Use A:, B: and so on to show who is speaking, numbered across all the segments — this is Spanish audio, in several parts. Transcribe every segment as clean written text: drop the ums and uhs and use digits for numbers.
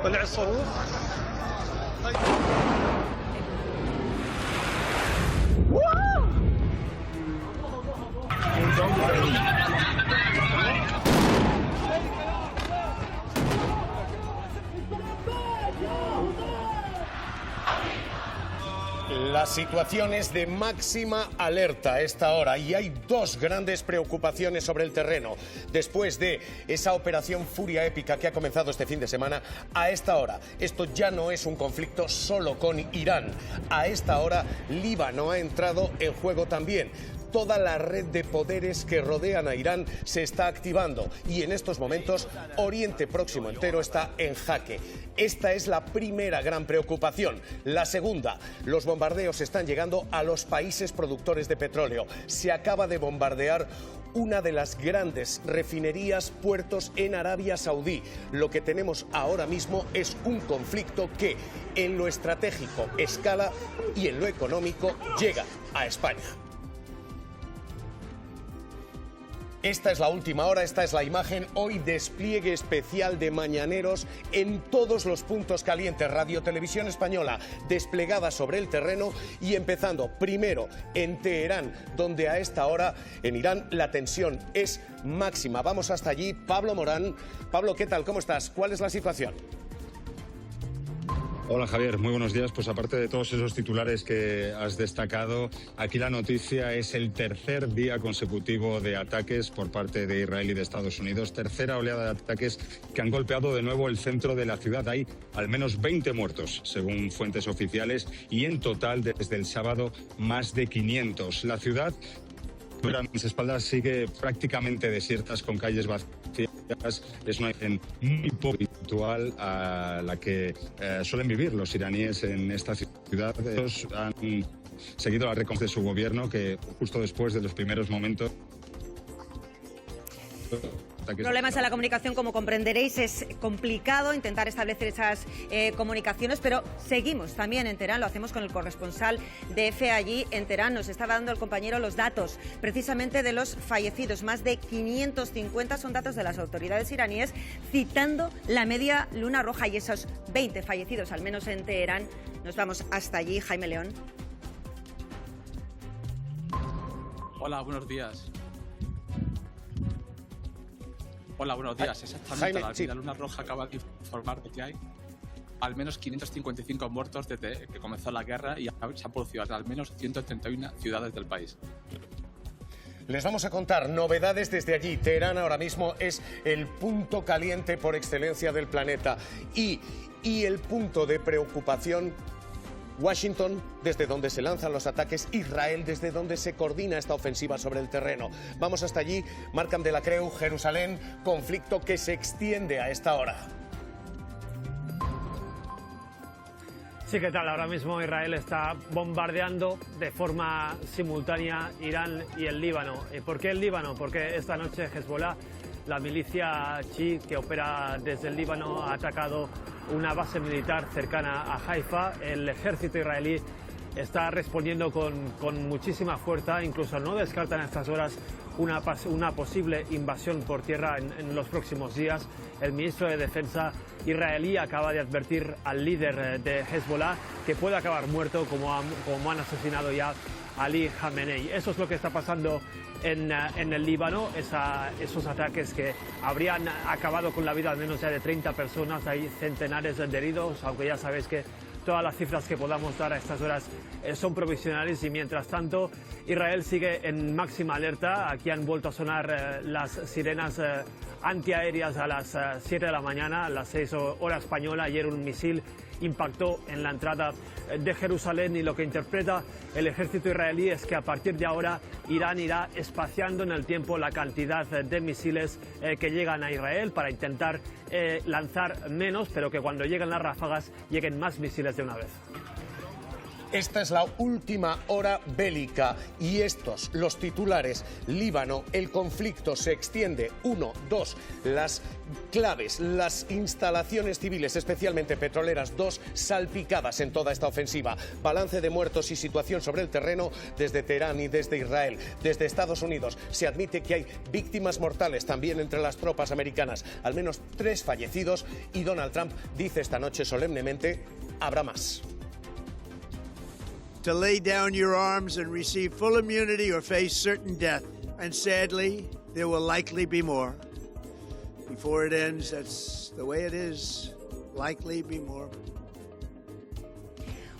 A: طلع الصاروخ.
B: La situación es de máxima alerta a esta hora y hay dos grandes preocupaciones sobre el terreno. Después de esa operación Furia Épica que ha comenzado este fin de semana, a esta hora esto ya no es un conflicto solo con Irán. A esta hora Líbano ha entrado en juego también. Toda la red de poderes que rodean a Irán se está activando y en estos momentos Oriente Próximo entero está en jaque. Esta es la primera gran preocupación. La segunda, los bombardeos están llegando a los países productores de petróleo. Se acaba de bombardear una de las grandes refinerías, puertos en Arabia Saudí. Lo que tenemos ahora mismo es un conflicto que en lo estratégico escala y en lo económico llega a España. Esta es la última hora, esta es la imagen. Hoy despliegue especial de mañaneros en todos los puntos calientes. Radio Televisión Española desplegada sobre el terreno y empezando primero en Teherán, donde a esta hora en Irán la tensión es máxima. Vamos hasta allí. Pablo Morán. Pablo, ¿qué tal? ¿Cómo estás? ¿Cuál es la situación?
C: Hola Javier, muy buenos días. Pues aparte de todos esos titulares que has destacado, aquí la noticia es el tercer día consecutivo de ataques por parte de Israel y de Estados Unidos. Tercera oleada de ataques que han golpeado de nuevo el centro de la ciudad. Hay al menos 20 muertos, según fuentes oficiales, y en total desde el sábado más de 500. La ciudad a mis espaldas sigue prácticamente desiertas con calles vacías. Es una imagen muy poco habitual a la que suelen vivir los iraníes en esta ciudad. Ellos han seguido la recomendación de su gobierno que justo después de los primeros momentos...
D: Problemas en la comunicación, como comprenderéis, es complicado intentar establecer esas comunicaciones, pero seguimos también en Teherán, lo hacemos con el corresponsal de EFE allí en Teherán. Nos estaba dando el compañero los datos precisamente de los fallecidos, más de 550 son datos de las autoridades iraníes, citando la media luna roja y esos 20 fallecidos, al menos en Teherán. Nos vamos hasta allí, Jaime León.
E: Hola, buenos días. Hola, buenos días. Exactamente,
B: Jaime,
E: la Luna Roja acaba de informar de que hay al menos 555 muertos desde que comenzó la guerra y se han producido al menos 131 ciudades del país.
B: Les vamos a contar novedades desde allí. Teherán ahora mismo es el punto caliente por excelencia del planeta y el punto de preocupación. Washington, desde donde se lanzan los ataques, Israel, desde donde se coordina esta ofensiva sobre el terreno. Vamos hasta allí, Markham de la Creu, Jerusalén, conflicto que se extiende a esta hora.
F: Sí, ¿qué tal? Ahora mismo Israel está bombardeando de forma simultánea Irán y el Líbano. ¿Por qué el Líbano? Porque esta noche Hezbollah, la milicia chií que opera desde el Líbano, ha atacado una base militar cercana a Haifa. El ejército israelí está respondiendo con muchísima fuerza, incluso no descartan a estas horas una posible invasión por tierra en los próximos días. El ministro de Defensa israelí acaba de advertir al líder de Hezbollah que puede acabar muerto como han asesinado ya a Ali Khamenei. Eso es lo que está pasando en el Líbano, esos ataques que habrían acabado con la vida al menos ya de 30 personas. Hay centenares de heridos, aunque ya sabéis que todas las cifras que podamos dar a estas horas son provisionales y mientras tanto Israel sigue en máxima alerta. Aquí han vuelto a sonar las sirenas antiaéreas a las 7 de la mañana, a las 6 hora española. Ayer un misil impactó en la entrada de Jerusalén y lo que interpreta el ejército israelí es que a partir de ahora Irán irá espaciando en el tiempo la cantidad de misiles que llegan a Israel para intentar lanzar menos, pero que cuando lleguen las ráfagas lleguen más misiles de una vez.
B: Esta es la última hora bélica y estos, los titulares. Líbano, el conflicto se extiende. 1, 2, las claves, las instalaciones civiles, especialmente petroleras. 2, salpicadas en toda esta ofensiva. Balance de muertos y situación sobre el terreno desde Teherán y desde Israel. Desde Estados Unidos se admite que hay víctimas mortales también entre las tropas americanas. Al menos 3 fallecidos y Donald Trump dice esta noche solemnemente: habrá más.
A: To lay down your arms and receive full immunity or face certain death. And sadly, there will likely be more. Before it ends, that's the way it is. Likely be more.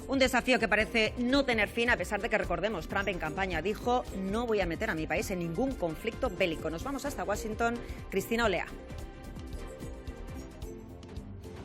D: Un desafío que parece no tener fin, a pesar de que, recordemos, Trump en campaña dijo: no voy a meter a mi país en ningún conflicto bélico. Nos vamos hasta Washington. Cristina Olea.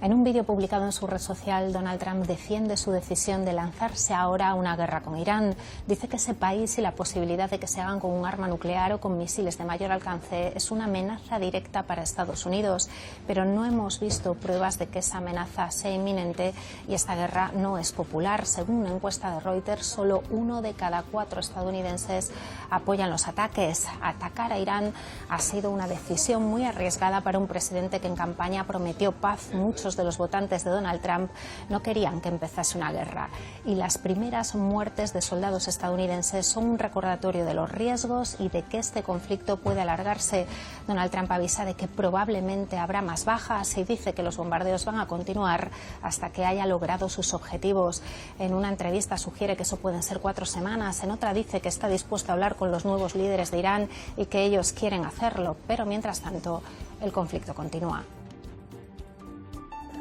G: En un vídeo publicado en su red social, Donald Trump defiende su decisión de lanzarse ahora a una guerra con Irán. Dice que ese país y la posibilidad de que se hagan con un arma nuclear o con misiles de mayor alcance es una amenaza directa para Estados Unidos. Pero no hemos visto pruebas de que esa amenaza sea inminente y esta guerra no es popular. Según una encuesta de Reuters, solo 1 de cada 4 estadounidenses apoyan los ataques. Atacar a Irán ha sido una decisión muy arriesgada para un presidente que en campaña prometió paz. Muchos de los votantes de Donald Trump no querían que empezase una guerra. Y las primeras muertes de soldados estadounidenses son un recordatorio de los riesgos y de que este conflicto puede alargarse. Donald Trump avisa de que probablemente habrá más bajas y dice que los bombardeos van a continuar hasta que haya logrado sus objetivos. En una entrevista sugiere que eso pueden ser 4 semanas. En otra dice que está dispuesto a hablar con los nuevos líderes de Irán y que ellos quieren hacerlo. Pero mientras tanto, el conflicto continúa.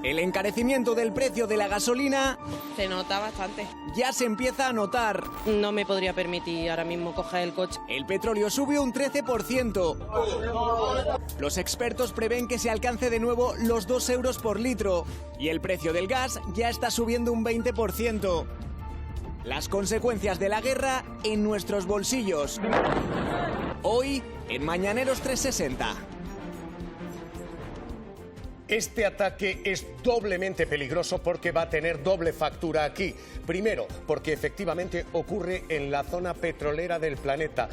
H: El encarecimiento del precio de la gasolina
I: se nota bastante.
H: Ya se empieza a notar.
I: No me podría permitir ahora mismo coger el coche.
H: El petróleo subió un 13%. Los expertos prevén que se alcance de nuevo los 2 euros por litro. Y el precio del gas ya está subiendo un 20%. Las consecuencias de la guerra en nuestros bolsillos. Hoy, en Mañaneros 360.
B: Este ataque es doblemente peligroso porque va a tener doble factura aquí. Primero, porque efectivamente ocurre en la zona petrolera del planeta.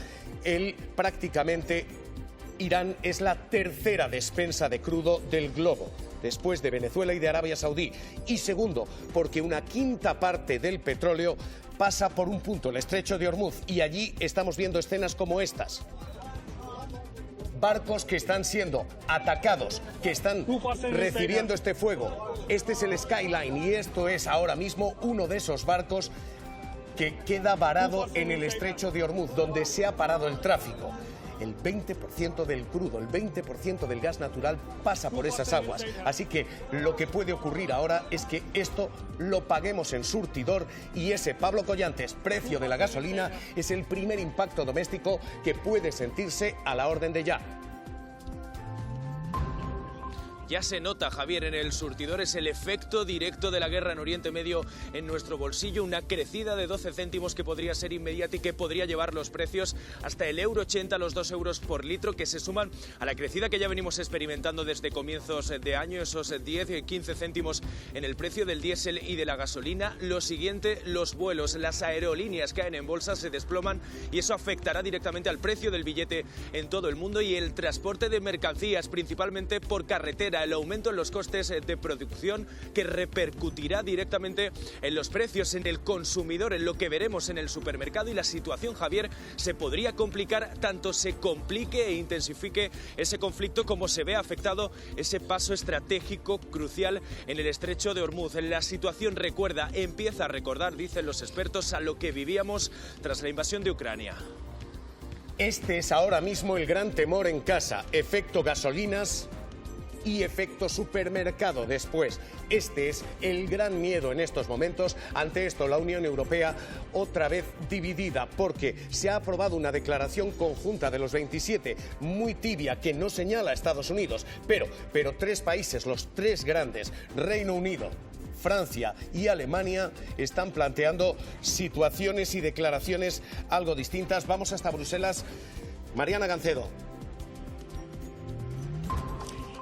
B: Prácticamente, Irán es la tercera despensa de crudo del globo, después de Venezuela y de Arabia Saudí. Y segundo, porque una quinta parte del petróleo pasa por un punto, el estrecho de Hormuz, y allí estamos viendo escenas como estas. Barcos que están siendo atacados, que están recibiendo este fuego. Este es el Skyline y esto es ahora mismo uno de esos barcos que queda varado en el estrecho de Hormuz, donde se ha parado el tráfico. El 20% del crudo, el 20% del gas natural pasa por esas aguas. Así que lo que puede ocurrir ahora es que esto lo paguemos en surtidor y ese, Pablo Collantes, precio de la gasolina, es el primer impacto doméstico que puede sentirse a la orden de ya.
J: Ya se nota, Javier, en el surtidor es el efecto directo de la guerra en Oriente Medio en nuestro bolsillo, una crecida de 12 céntimos que podría ser inmediata y que podría llevar los precios hasta el €1,80, los 2 euros por litro, que se suman a la crecida que ya venimos experimentando desde comienzos de año, esos 10 y 15 céntimos en el precio del diésel y de la gasolina. Lo siguiente, los vuelos, las aerolíneas caen en bolsa, se desploman y eso afectará directamente al precio del billete en todo el mundo y el transporte de mercancías, principalmente por carretera. El aumento en los costes de producción que repercutirá directamente en los precios, en el consumidor, en lo que veremos en el supermercado y la situación, Javier, se podría complicar, tanto se complique e intensifique ese conflicto como se ve afectado ese paso estratégico crucial en el estrecho de Hormuz. La situación empieza a recordar, dicen los expertos, a lo que vivíamos tras la invasión de Ucrania.
B: Este es ahora mismo el gran temor en casa, efecto gasolinas y efecto supermercado después. Este es el gran miedo en estos momentos. Ante esto, la Unión Europea otra vez dividida porque se ha aprobado una declaración conjunta de los 27, muy tibia, que no señala a Estados Unidos, pero 3 países, los 3 grandes, Reino Unido, Francia y Alemania, están planteando situaciones y declaraciones algo distintas. Vamos hasta Bruselas. Mariana Gancedo.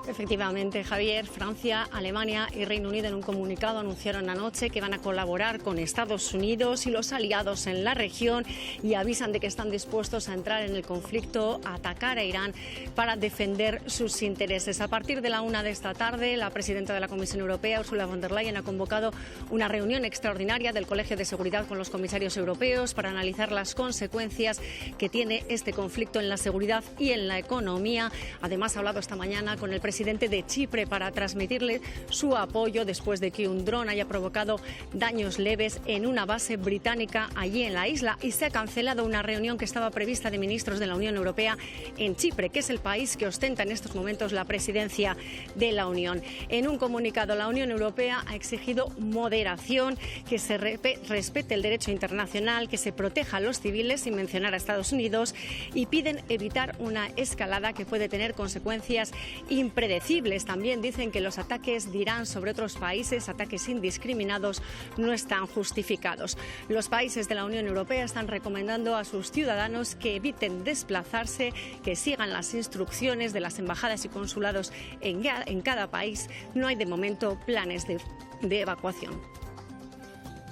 K: Efectivamente, Javier, Francia, Alemania y Reino Unido en un comunicado anunciaron anoche que van a colaborar con Estados Unidos y los aliados en la región y avisan de que están dispuestos a entrar en el conflicto, a atacar a Irán para defender sus intereses. A partir de la 1 de esta tarde, la presidenta de la Comisión Europea, Ursula von der Leyen, ha convocado una reunión extraordinaria del Colegio de Seguridad con los comisarios europeos para analizar las consecuencias que tiene este conflicto en la seguridad y en la economía. Además, ha hablado esta mañana con el presidente de Chipre para transmitirle su apoyo después de que un dron haya provocado daños leves en una base británica allí en la isla, y se ha cancelado una reunión que estaba prevista de ministros de la Unión Europea en Chipre, que es el país que ostenta en estos momentos la presidencia de la Unión. En un comunicado, la Unión Europea ha exigido moderación, que se respete el derecho internacional, que se proteja a los civiles sin mencionar a Estados Unidos, y piden evitar una escalada que puede tener consecuencias impredecibles. También dicen que los ataques de Irán sobre otros países, ataques indiscriminados, no están justificados. Los países de la Unión Europea están recomendando a sus ciudadanos que eviten desplazarse, que sigan las instrucciones de las embajadas y consulados en cada país. No hay de momento planes de evacuación.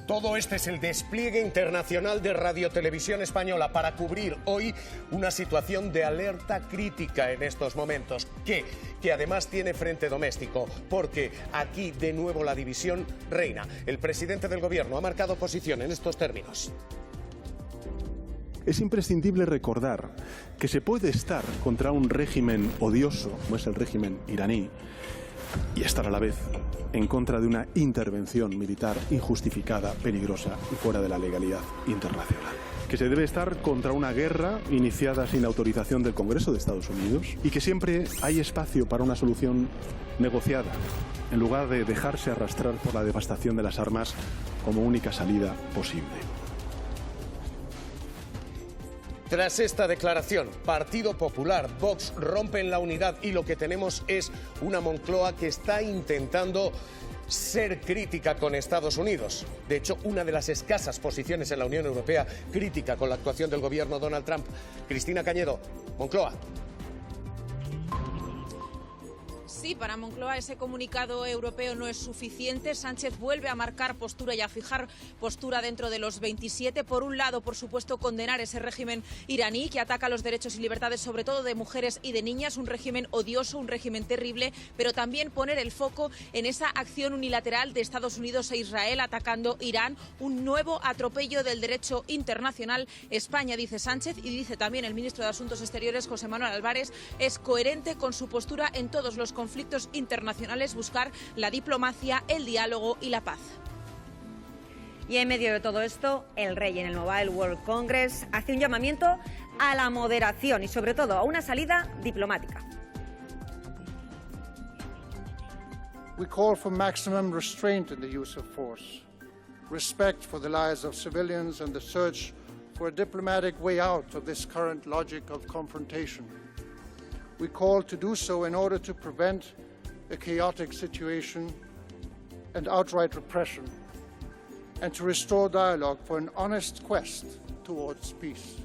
B: Todo este es el despliegue internacional de Radio Televisión Española para cubrir hoy una situación de alerta crítica en estos momentos, que además tiene frente doméstico, porque aquí de nuevo la división reina. El presidente del Gobierno ha marcado posición en estos términos.
L: Es imprescindible recordar que se puede estar contra un régimen odioso, como es el régimen iraní, y estar a la vez en contra de una intervención militar injustificada, peligrosa y fuera de la legalidad internacional. Que se debe estar contra una guerra iniciada sin autorización del Congreso de Estados Unidos y que siempre hay espacio para una solución negociada, en lugar de dejarse arrastrar por la devastación de las armas como única salida posible.
B: Tras esta declaración, Partido Popular, Vox rompen la unidad y lo que tenemos es una Moncloa que está intentando ser crítica con Estados Unidos. De hecho, una de las escasas posiciones en la Unión Europea crítica con la actuación del gobierno Donald Trump. Cristina Cañedo, Moncloa.
M: Sí, para Moncloa ese comunicado europeo no es suficiente. Sánchez vuelve a marcar postura y a fijar postura dentro de los 27. Por un lado, por supuesto, condenar ese régimen iraní que ataca los derechos y libertades, sobre todo de mujeres y de niñas, un régimen odioso, un régimen terrible, pero también poner el foco en esa acción unilateral de Estados Unidos e Israel atacando Irán, un nuevo atropello del derecho internacional. España, dice Sánchez, y dice también el ministro de Asuntos Exteriores, José Manuel Álvarez, es coherente con su postura en todos los conflictos internacionales, buscar la diplomacia, el diálogo y la paz.
D: Y en medio de todo esto, el rey en el Mobile World Congress hace un llamamiento a la moderación y sobre todo a una salida diplomática.
N: We call for maximum restraint in the use of force, respect for the lives of civilians and the search for a diplomatic way out of this current logic of confrontation. We call to do so in order to prevent a chaotic situation and outright repression, and to restore dialogue for an honest quest towards peace.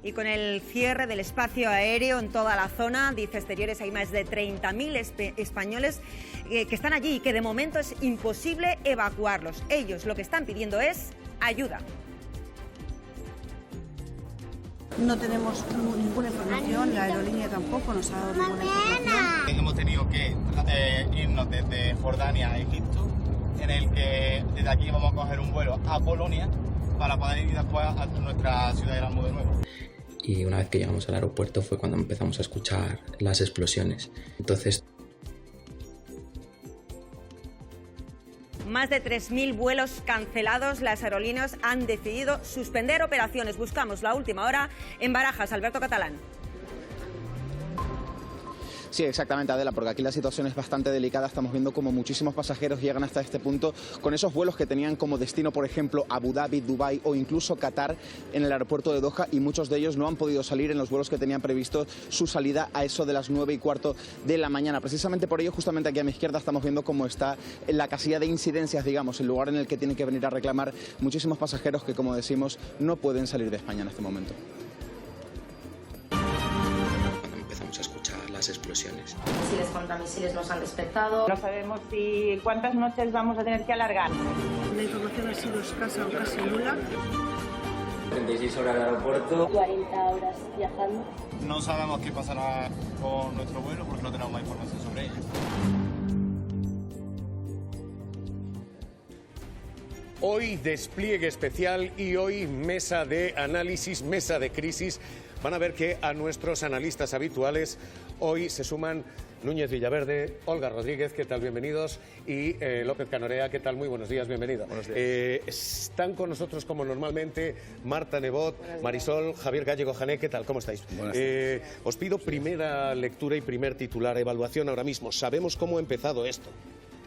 D: Y con el cierre del espacio aéreo en toda la zona, dice Exteriores, hay más de 30.000 españoles que están allí y que de momento es imposible evacuarlos. Ellos lo que están pidiendo es ayuda.
O: No tenemos ninguna información, la aerolínea tampoco nos ha dado ninguna información.
P: Hemos tenido que irnos desde Jordania a Egipto, en el que desde aquí vamos a coger un vuelo a Polonia para poder ir después a nuestra ciudad de Erasmus de nuevo.
Q: Y una vez que llegamos al aeropuerto fue cuando empezamos a escuchar las explosiones. Entonces,
D: más de 3.000 vuelos cancelados. Las aerolíneas han decidido suspender operaciones. Buscamos la última hora en Barajas. Alberto Catalán.
R: Sí, exactamente, Adela, porque aquí la situación es bastante delicada. Estamos viendo como muchísimos pasajeros llegan hasta este punto con esos vuelos que tenían como destino, por ejemplo, Abu Dhabi, Dubái o incluso Qatar en el aeropuerto de Doha, y muchos de ellos no han podido salir en los vuelos que tenían previsto su salida a eso de las 9:15 de la mañana. Precisamente por ello, justamente aquí a mi izquierda estamos viendo cómo está la casilla de incidencias, digamos, el lugar en el que tienen que venir a reclamar muchísimos pasajeros que, como decimos, no pueden salir de España en este momento.
Q: Cuando empezamos a escuchar las explosiones.
S: Misiles contra misiles nos han despertado.
T: No sabemos cuántas noches vamos a tener que alargar.
O: La información ha sido escasa o casi nula.
Q: 36 horas de aeropuerto.
S: 40 horas viajando.
P: No sabemos qué pasará con nuestro vuelo porque no tenemos más información sobre ello.
B: Hoy despliegue especial y hoy mesa de análisis, mesa de crisis. Van a ver que a nuestros analistas habituales hoy se suman Núñez Villaverde, Olga Rodríguez, ¿qué tal? Bienvenidos. Y López Canorea, ¿qué tal? Muy buenos días, bienvenida.
U: Buenos días.
B: Están con nosotros como normalmente Marta Nebot, Marisol, Javier Gallego-Jané, ¿qué tal? ¿Cómo estáis? Os pido primera lectura y primer titular, evaluación ahora mismo. Sabemos cómo ha empezado esto.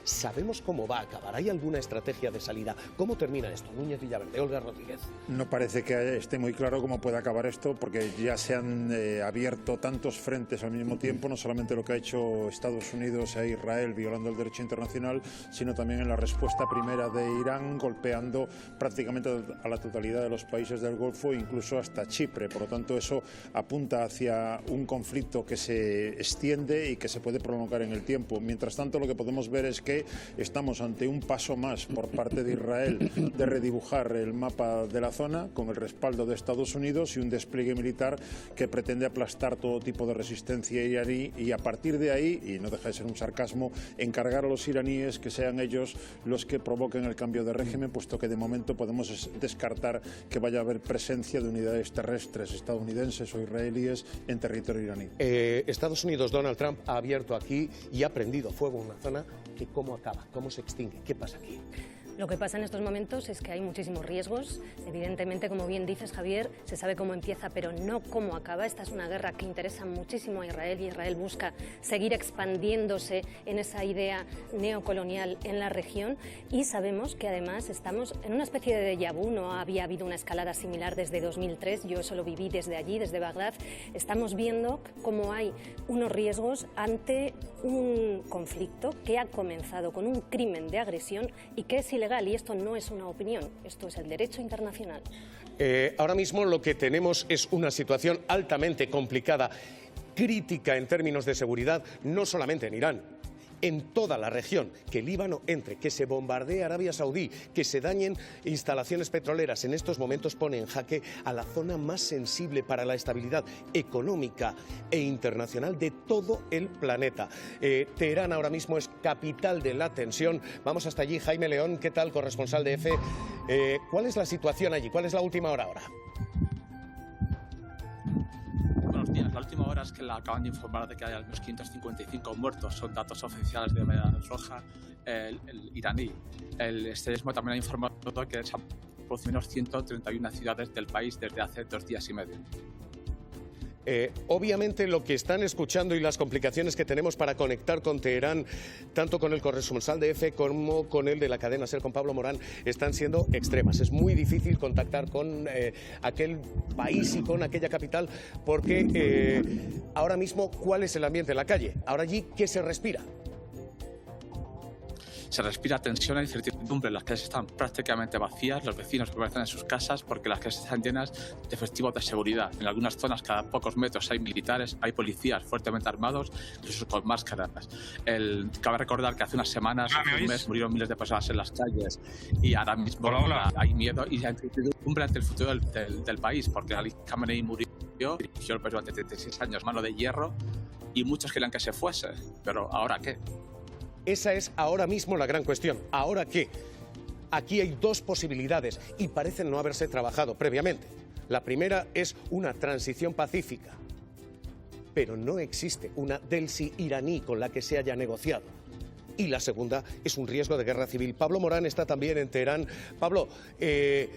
B: ¿Sabemos cómo va a acabar? ¿Hay alguna estrategia de salida? ¿Cómo termina esto? Núñez Villaverde, Olga Rodríguez.
U: No parece que esté muy claro cómo puede acabar esto, porque ya se han abierto tantos frentes al mismo tiempo, no solamente lo que ha hecho Estados Unidos e Israel violando el derecho internacional, sino también en la respuesta primera de Irán, golpeando prácticamente a la totalidad de los países del Golfo, incluso hasta Chipre. Por lo tanto, eso apunta hacia un conflicto que se extiende y que se puede prolongar en el tiempo. Mientras tanto, lo que podemos ver es que estamos ante un paso más por parte de Israel de redibujar el mapa de la zona con el respaldo de Estados Unidos y un despliegue militar que pretende aplastar todo tipo de resistencia iraní y a partir de ahí, y no deja de ser un sarcasmo, encargar a los iraníes que sean ellos los que provoquen el cambio de régimen, puesto que de momento podemos descartar que vaya a haber presencia de unidades terrestres estadounidenses o israelíes en territorio iraní.
B: Estados Unidos, Donald Trump ha abierto aquí y ha prendido fuego en una zona que ¿cómo acaba? ¿Cómo se extingue? ¿Qué pasa aquí?
K: Lo que pasa en estos momentos es que hay muchísimos riesgos. Evidentemente, como bien dices, Javier, se sabe cómo empieza, pero no cómo acaba. Esta es una guerra que interesa muchísimo a Israel y Israel busca seguir expandiéndose en esa idea neocolonial en la región. Y sabemos que además estamos en una especie de déjà vu. No había habido una escalada similar desde 2003. Yo eso lo viví desde allí, desde Bagdad. Estamos viendo cómo hay unos riesgos ante un conflicto que ha comenzado con un crimen de agresión y que es ilegal. Y esto no es una opinión, esto es el derecho internacional.
B: Ahora mismo lo que tenemos es una situación altamente complicada, crítica en términos de seguridad, no solamente en Irán, en toda la región, que el Líbano entre, que se bombardee Arabia Saudí, que se dañen instalaciones petroleras, en estos momentos pone en jaque a la zona más sensible para la estabilidad económica e internacional de todo el planeta. Teherán ahora mismo es capital de la tensión. Vamos hasta allí. Jaime León, ¿qué tal? Corresponsal de EFE. ¿Cuál es la situación allí? ¿Cuál es la última hora ahora?
E: Buenos días. La última hora es que la acaban de informar de que hay al menos 555 muertos. Son datos oficiales de Medalla Roja, el iraní. El extremismo también ha informado que se han producido menos 131 ciudades del país desde hace 2 días y medio.
B: Obviamente lo que están escuchando y las complicaciones que tenemos para conectar con Teherán, tanto con el corresponsal de EFE como con el de la cadena SER, con Pablo Morán, están siendo extremas. Es muy difícil contactar con aquel país y con aquella capital porque ahora mismo, ¿cuál es el ambiente en la calle? Ahora allí, ¿qué se respira?
E: Se respira tensión e incertidumbre. Las calles están prácticamente vacías, los vecinos permanecen en sus casas porque las calles están llenas de efectivos de seguridad. En algunas zonas, cada pocos metros, hay militares, hay policías fuertemente armados, incluso con máscaras. Cabe recordar que hace unas semanas, hace un mes, murieron miles de personas en las calles y ahora mismo hay miedo y incertidumbre ante el futuro del país, porque Ali Khamenei murió, dirigió el país durante 36 años, mano de hierro, y muchos querían que se fuese, pero ¿ahora qué?
B: Esa es ahora mismo la gran cuestión. ¿Ahora qué? Aquí hay dos posibilidades y parecen no haberse trabajado previamente. La primera es una transición pacífica, pero no existe una Delsi iraní con la que se haya negociado. Y la segunda es un riesgo de guerra civil. Pablo Morán está también en Teherán. Pablo, ¿qué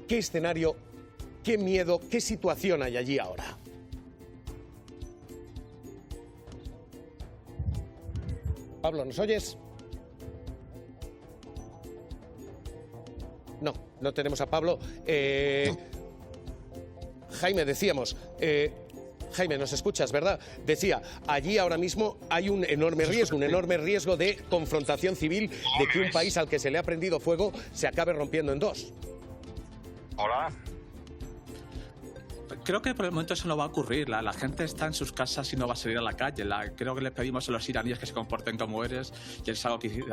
B: escenario, qué miedo, qué situación hay allí ahora? Pablo, ¿nos oyes? No, no tenemos a Pablo. Jaime, decíamos... Jaime, nos escuchas, ¿verdad? Decía, allí ahora mismo hay un enorme riesgo de confrontación civil, de que un país al que se le ha prendido fuego se acabe rompiendo en dos.
V: Hola.
E: Creo que por el momento eso no va a ocurrir. La gente está en sus casas y no va a salir a la calle. Creo que le pedimos a los iraníes que se comporten como eres y es algo que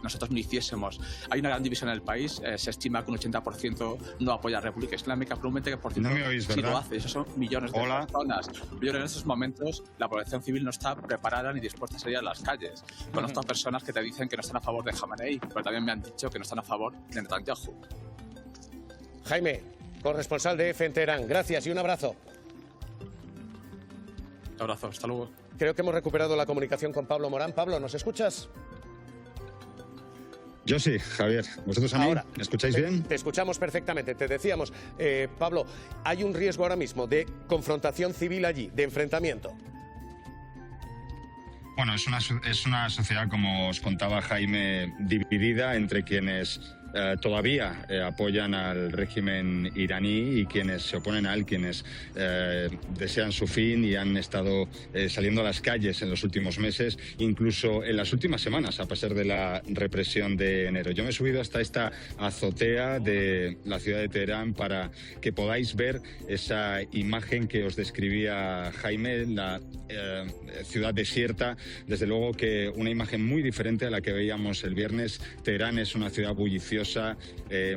E: nosotros no hiciésemos. Hay una gran división en el país. Se estima que un 80% no apoya a la República Islámica, pero un 20%
C: no me oís,
E: sí
C: ¿verdad?
E: lo hace. Esos son millones de personas. Pero en estos momentos la población civil no está preparada ni dispuesta a salir a las calles. Conozco a personas que te dicen que no están a favor de Khamenei, pero también me han dicho que no están a favor de Netanyahu.
B: Jaime, corresponsal de EFE en Teherán, gracias y un abrazo.
E: Un abrazo, hasta luego.
B: Creo que hemos recuperado la comunicación con Pablo Morán. Pablo, ¿nos escuchas?
C: Yo sí, Javier. ¿Vosotros a mí?
B: Ahora,
C: ¿Me escucháis bien?
B: Te escuchamos perfectamente. Te decíamos, Pablo, hay un riesgo ahora mismo de confrontación civil allí, de enfrentamiento.
C: Bueno, es una sociedad, como os contaba Jaime, dividida entre quienes todavía apoyan al régimen iraní y quienes se oponen a él, quienes desean su fin y han estado saliendo a las calles en los últimos meses, incluso en las últimas semanas, a pesar de la represión de enero. Yo me he subido hasta esta azotea de la ciudad de Teherán para que podáis ver esa imagen que os describía Jaime, la ciudad desierta. Desde luego que una imagen muy diferente a la que veíamos el viernes. Teherán es una ciudad bulliciosa,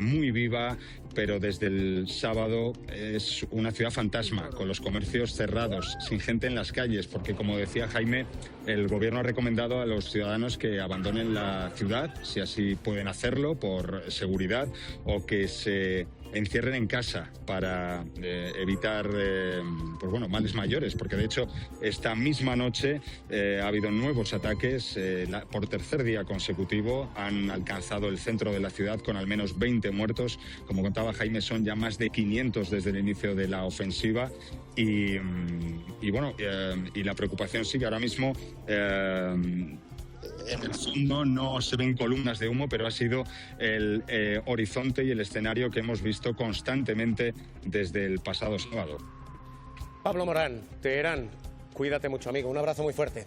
C: muy viva, pero desde el sábado es una ciudad fantasma, con los comercios cerrados, sin gente en las calles, porque, como decía Jaime, el gobierno ha recomendado a los ciudadanos que abandonen la ciudad, si así pueden hacerlo, por seguridad, o que se encierren en casa para evitar males mayores, porque de hecho esta misma noche ha habido nuevos ataques. Por tercer día consecutivo han alcanzado el centro de la ciudad con al menos 20 muertos. Como contaba Jaime, son ya más de 500 desde el inicio de la ofensiva y la preocupación sigue ahora mismo. En el fondo no se ven columnas de humo, pero ha sido el horizonte y el escenario que hemos visto constantemente desde el pasado sábado.
B: Pablo Morán, Teherán, cuídate mucho, amigo. Un abrazo muy fuerte.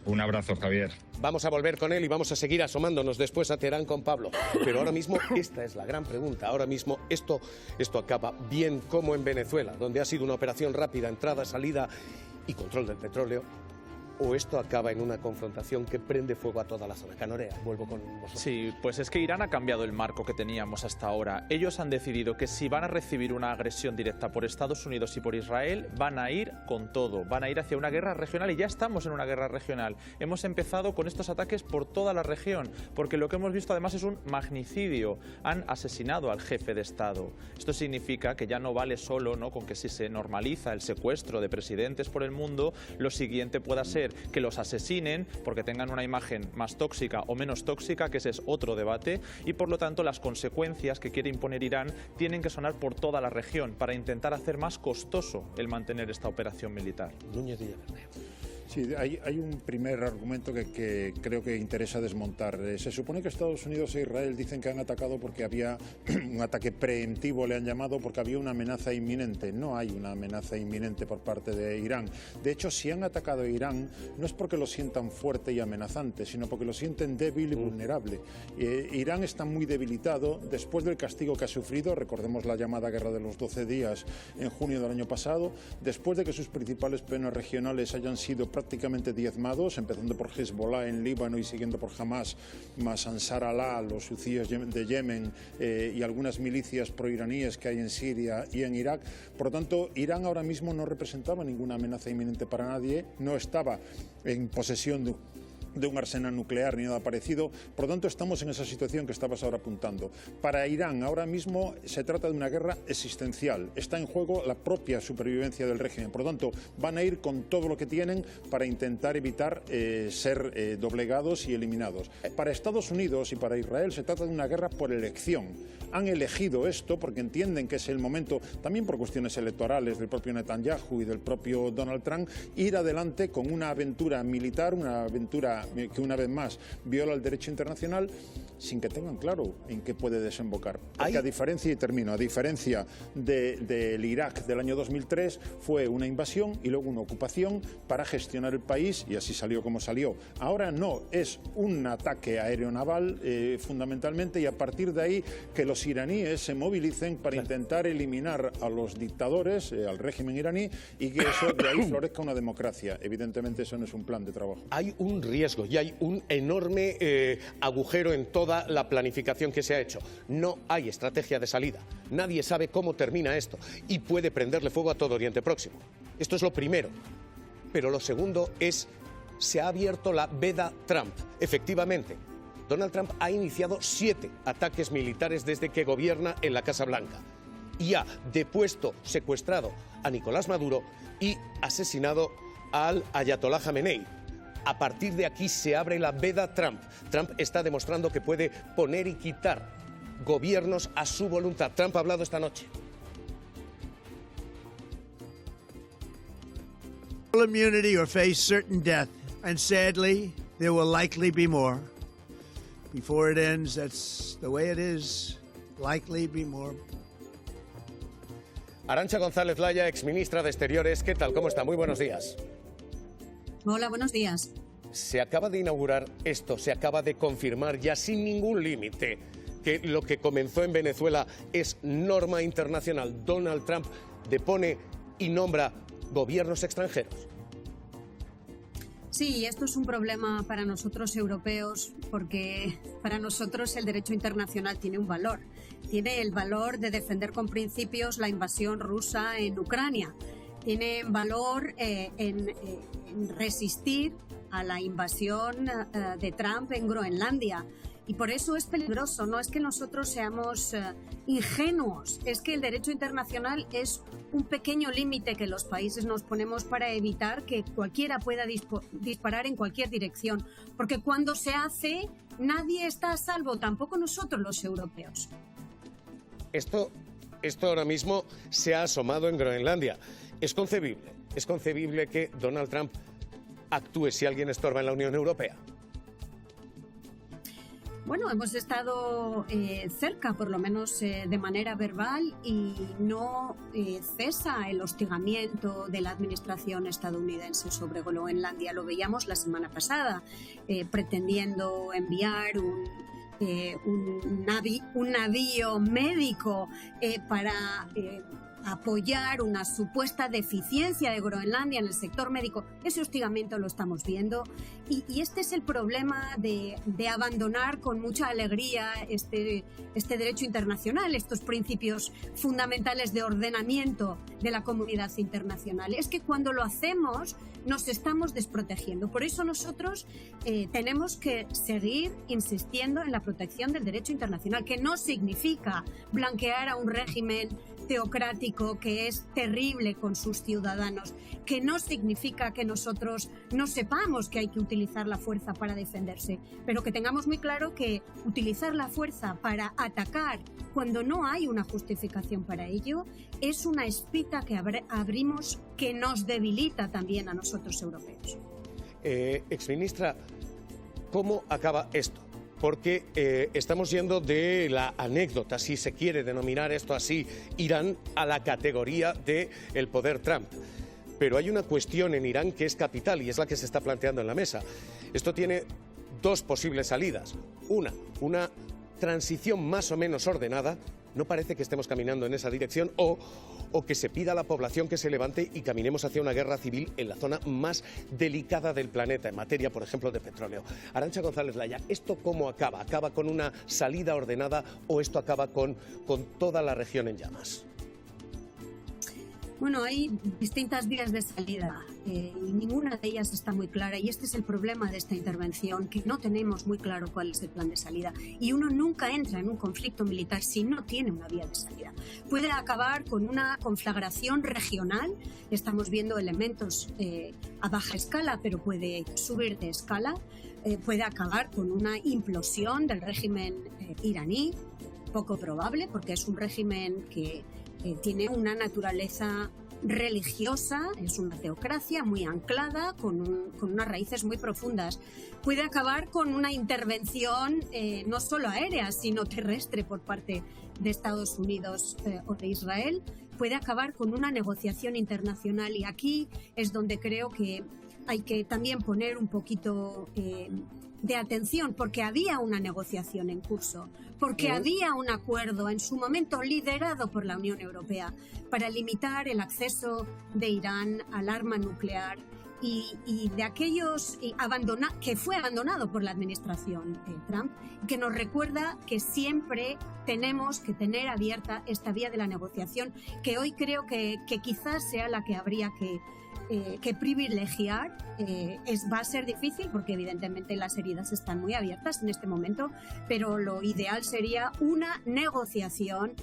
C: Un abrazo, Javier.
B: Vamos a volver con él y vamos a seguir asomándonos después a Teherán con Pablo. Pero ahora mismo esta es la gran pregunta. Ahora mismo esto acaba bien como en Venezuela, donde ha sido una operación rápida, entrada, salida y control del petróleo. ¿O esto acaba en una confrontación que prende fuego a toda la zona? Canorea, vuelvo con vosotros.
V: Sí, pues es que Irán ha cambiado el marco que teníamos hasta ahora. Ellos han decidido que si van a recibir una agresión directa por Estados Unidos y por Israel, van a ir con todo, van a ir hacia una guerra regional y ya estamos en una guerra regional. Hemos empezado con estos ataques por toda la región, porque lo que hemos visto además es un magnicidio. Han asesinado al jefe de Estado. Esto significa que ya no vale solo, ¿no?, con que si se normaliza el secuestro de presidentes por el mundo, lo siguiente pueda ser que los asesinen porque tengan una imagen más tóxica o menos tóxica, que ese es otro debate, y por lo tanto las consecuencias que quiere imponer Irán tienen que sonar por toda la región para intentar hacer más costoso el mantener esta operación militar.
B: Núñez de Villaverde.
U: Sí, hay un primer argumento que creo que interesa desmontar. Se supone que Estados Unidos e Israel dicen que han atacado porque había un ataque preemptivo, le han llamado, porque había una amenaza inminente. No hay una amenaza inminente por parte de Irán. De hecho, si han atacado a Irán, no es porque lo sientan fuerte y amenazante, sino porque lo sienten débil y vulnerable. Irán está muy debilitado después del castigo que ha sufrido. Recordemos la llamada Guerra de los 12 días en junio del año pasado, después de que sus principales penas regionales hayan sido prácticamente diezmados, empezando por Hezbollah en Líbano y siguiendo por Hamas, más Ansar Allah, los hutíes de Yemen y algunas milicias proiraníes que hay en Siria y en Irak. Por lo tanto, Irán ahora mismo no representaba ninguna amenaza inminente para nadie, no estaba en posesión de un arsenal nuclear ni nada parecido. Por lo tanto, estamos en esa situación que estabas ahora apuntando. Para Irán ahora mismo se trata de una guerra existencial. Está en juego la propia supervivencia del régimen. Por lo tanto, van a ir con todo lo que tienen para intentar evitar ser doblegados y eliminados. Para Estados Unidos y para Israel se trata de una guerra por elección. Han elegido esto porque entienden que es el momento, también por cuestiones electorales del propio Netanyahu y del propio Donald Trump, ir adelante con una aventura militar, una aventura que una vez más viola el derecho internacional sin que tengan claro en qué puede desembocar. Porque a diferencia del Irak del año 2003, fue una invasión y luego una ocupación para gestionar el país y así salió como salió. Ahora no, es un ataque aeronaval fundamentalmente, y a partir de ahí que los iraníes se movilicen para intentar eliminar a los dictadores, al régimen iraní, y que eso de ahí florezca una democracia. Evidentemente eso no es un plan de trabajo.
B: Hay un riesgo y hay un enorme agujero en toda la planificación que se ha hecho. No hay estrategia de salida. Nadie sabe cómo termina esto y puede prenderle fuego a todo Oriente Próximo. Esto es lo primero. Pero lo segundo es, se ha abierto la veda Trump. Efectivamente, Donald Trump ha iniciado 7 ataques militares desde que gobierna en la Casa Blanca y ha depuesto, secuestrado a Nicolás Maduro y asesinado al ayatolá Jamenei. A partir de aquí se abre la veda Trump. Trump está demostrando que puede poner y quitar gobiernos a su voluntad. Trump ha hablado esta noche.
A: Immunity or face certain death, and sadly, there will likely be more. Before it ends, that's the way it is. Likely be more.
B: Arantxa González Laya, exministra de Exteriores, ¿qué tal? ¿Cómo está? Muy buenos días.
F: Hola, buenos días.
B: Se acaba de inaugurar esto, se acaba de confirmar ya sin ningún límite que lo que comenzó en Venezuela es norma internacional. Donald Trump depone y nombra gobiernos extranjeros.
F: Sí, esto es un problema para nosotros europeos, porque para nosotros el derecho internacional tiene un valor. Tiene el valor de defender con principios la invasión rusa en Ucrania. Tiene valor en resistir a la invasión de Trump en Groenlandia. Y por eso es peligroso. No es que nosotros seamos ingenuos, es que el derecho internacional es un pequeño límite que los países nos ponemos para evitar que cualquiera pueda disparar en cualquier dirección. Porque cuando se hace, nadie está a salvo, tampoco nosotros los europeos.
B: Esto ahora mismo se ha asomado en Groenlandia. Es concebible que Donald Trump actúe si alguien estorba en la Unión Europea.
F: Bueno, hemos estado cerca, por lo menos de manera verbal, y no cesa el hostigamiento de la administración estadounidense sobre Groenlandia. Lo veíamos la semana pasada, pretendiendo enviar un navío médico para apoyar una supuesta deficiencia de Groenlandia en el sector médico. Ese hostigamiento lo estamos viendo y este es el problema de abandonar con mucha alegría este derecho internacional, estos principios fundamentales de ordenamiento de la comunidad internacional. Es que cuando lo hacemos nos estamos desprotegiendo. Por eso nosotros tenemos que seguir insistiendo en la protección del derecho internacional, que no significa blanquear a un régimen teocrático que es terrible con sus ciudadanos, que no significa que nosotros no sepamos que hay que utilizar la fuerza para defenderse, pero que tengamos muy claro que utilizar la fuerza para atacar cuando no hay una justificación para ello es una espita que abrimos que nos debilita también a nosotros europeos.
B: Exministra, ¿cómo acaba esto? Porque estamos yendo de la anécdota, si se quiere denominar esto así, Irán, a la categoría del poder Trump. Pero hay una cuestión en Irán que es capital y es la que se está planteando en la mesa. Esto tiene dos posibles salidas. Una transición más o menos ordenada. No parece que estemos caminando en esa dirección, o que se pida a la población que se levante y caminemos hacia una guerra civil en la zona más delicada del planeta, en materia, por ejemplo, de petróleo. Arantxa González Laya, ¿esto cómo acaba? ¿Acaba con una salida ordenada o esto acaba con toda la región en llamas?
F: Bueno, hay distintas vías de salida y ninguna de ellas está muy clara, y este es el problema de esta intervención, que no tenemos muy claro cuál es el plan de salida, y uno nunca entra en un conflicto militar si no tiene una vía de salida. Puede acabar con una conflagración regional, estamos viendo elementos a baja escala, pero puede subir de escala, puede acabar con una implosión del régimen iraní, poco probable porque es un régimen que tiene una naturaleza religiosa, es una teocracia muy anclada, con unas raíces muy profundas. Puede acabar con una intervención no solo aérea, sino terrestre por parte de Estados Unidos o de Israel. Puede acabar con una negociación internacional, y aquí es donde creo que hay que también poner un poquito de atención, porque había una negociación en curso, porque había un acuerdo en su momento liderado por la Unión Europea para limitar el acceso de Irán al arma nuclear y de aquellos que fue abandonado por la administración Trump, que nos recuerda que siempre tenemos que tener abierta esta vía de la negociación, que hoy creo que quizás sea la que habría que privilegiar. Va a ser difícil porque evidentemente las heridas están muy abiertas en este momento, pero lo ideal sería una negociación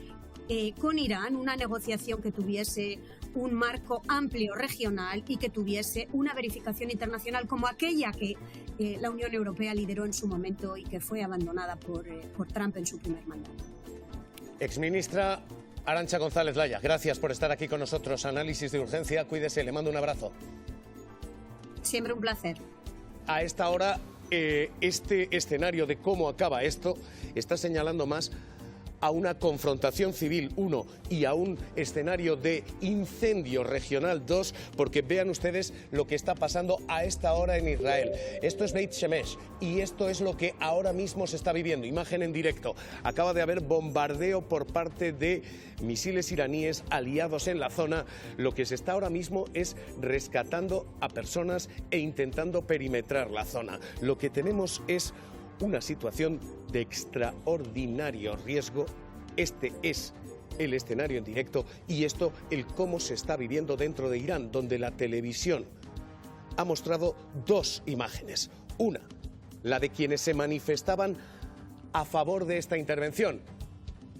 F: con Irán, una negociación que tuviese un marco amplio regional y que tuviese una verificación internacional como aquella que la Unión Europea lideró en su momento y que fue abandonada por Trump en su primer mandato.
B: Exministra Arantxa González Laya, gracias por estar aquí con nosotros. Análisis de urgencia, cuídese, le mando un abrazo.
F: Siempre un placer.
B: A esta hora, este escenario de cómo acaba esto está señalando más a una confrontación civil, 1, y a un escenario de incendio regional, 2, porque vean ustedes lo que está pasando a esta hora en Israel. Esto es Beit Shemesh y esto es lo que ahora mismo se está viviendo. Imagen en directo. Acaba de haber bombardeo por parte de misiles iraníes aliados en la zona. Lo que se está ahora mismo es rescatando a personas e intentando perimetrar la zona. Lo que tenemos es una situación de extraordinario riesgo. Este es el escenario en directo y esto el cómo se está viviendo dentro de Irán, donde la televisión ha mostrado 2 imágenes. Una, la de quienes se manifestaban a favor de esta intervención,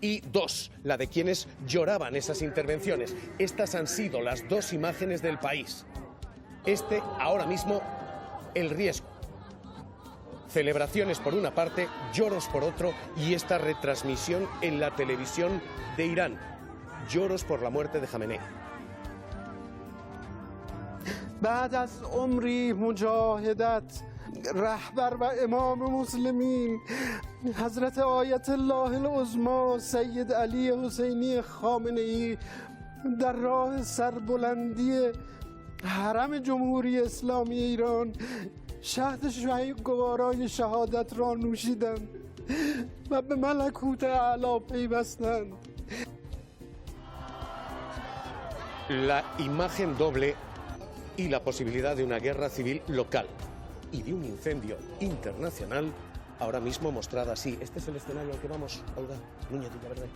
B: y 2, la de quienes lloraban esas intervenciones. Estas han sido las 2 imágenes del país. Ahora mismo, el riesgo. Celebraciones por una parte, lloros por otro, y esta retransmisión en la televisión de Irán. Lloros por la muerte de Jamenei.
G: بعد از عمری مجاهدت رهبر و امام مسلمین حضرت آیت الله العظما سید علی حسینی خامنه‌ای در راه سربلندی حرم جمهوری اسلامی ایران شهد گوارای شهادت را نوشیدند و به ملکوت اعلی پیوستند.
B: La imagen doble y la posibilidad de una guerra civil local y de un incendio internacional ahora mismo mostrada así. Este es el escenario al que vamos, Olga Núñez Villaverde.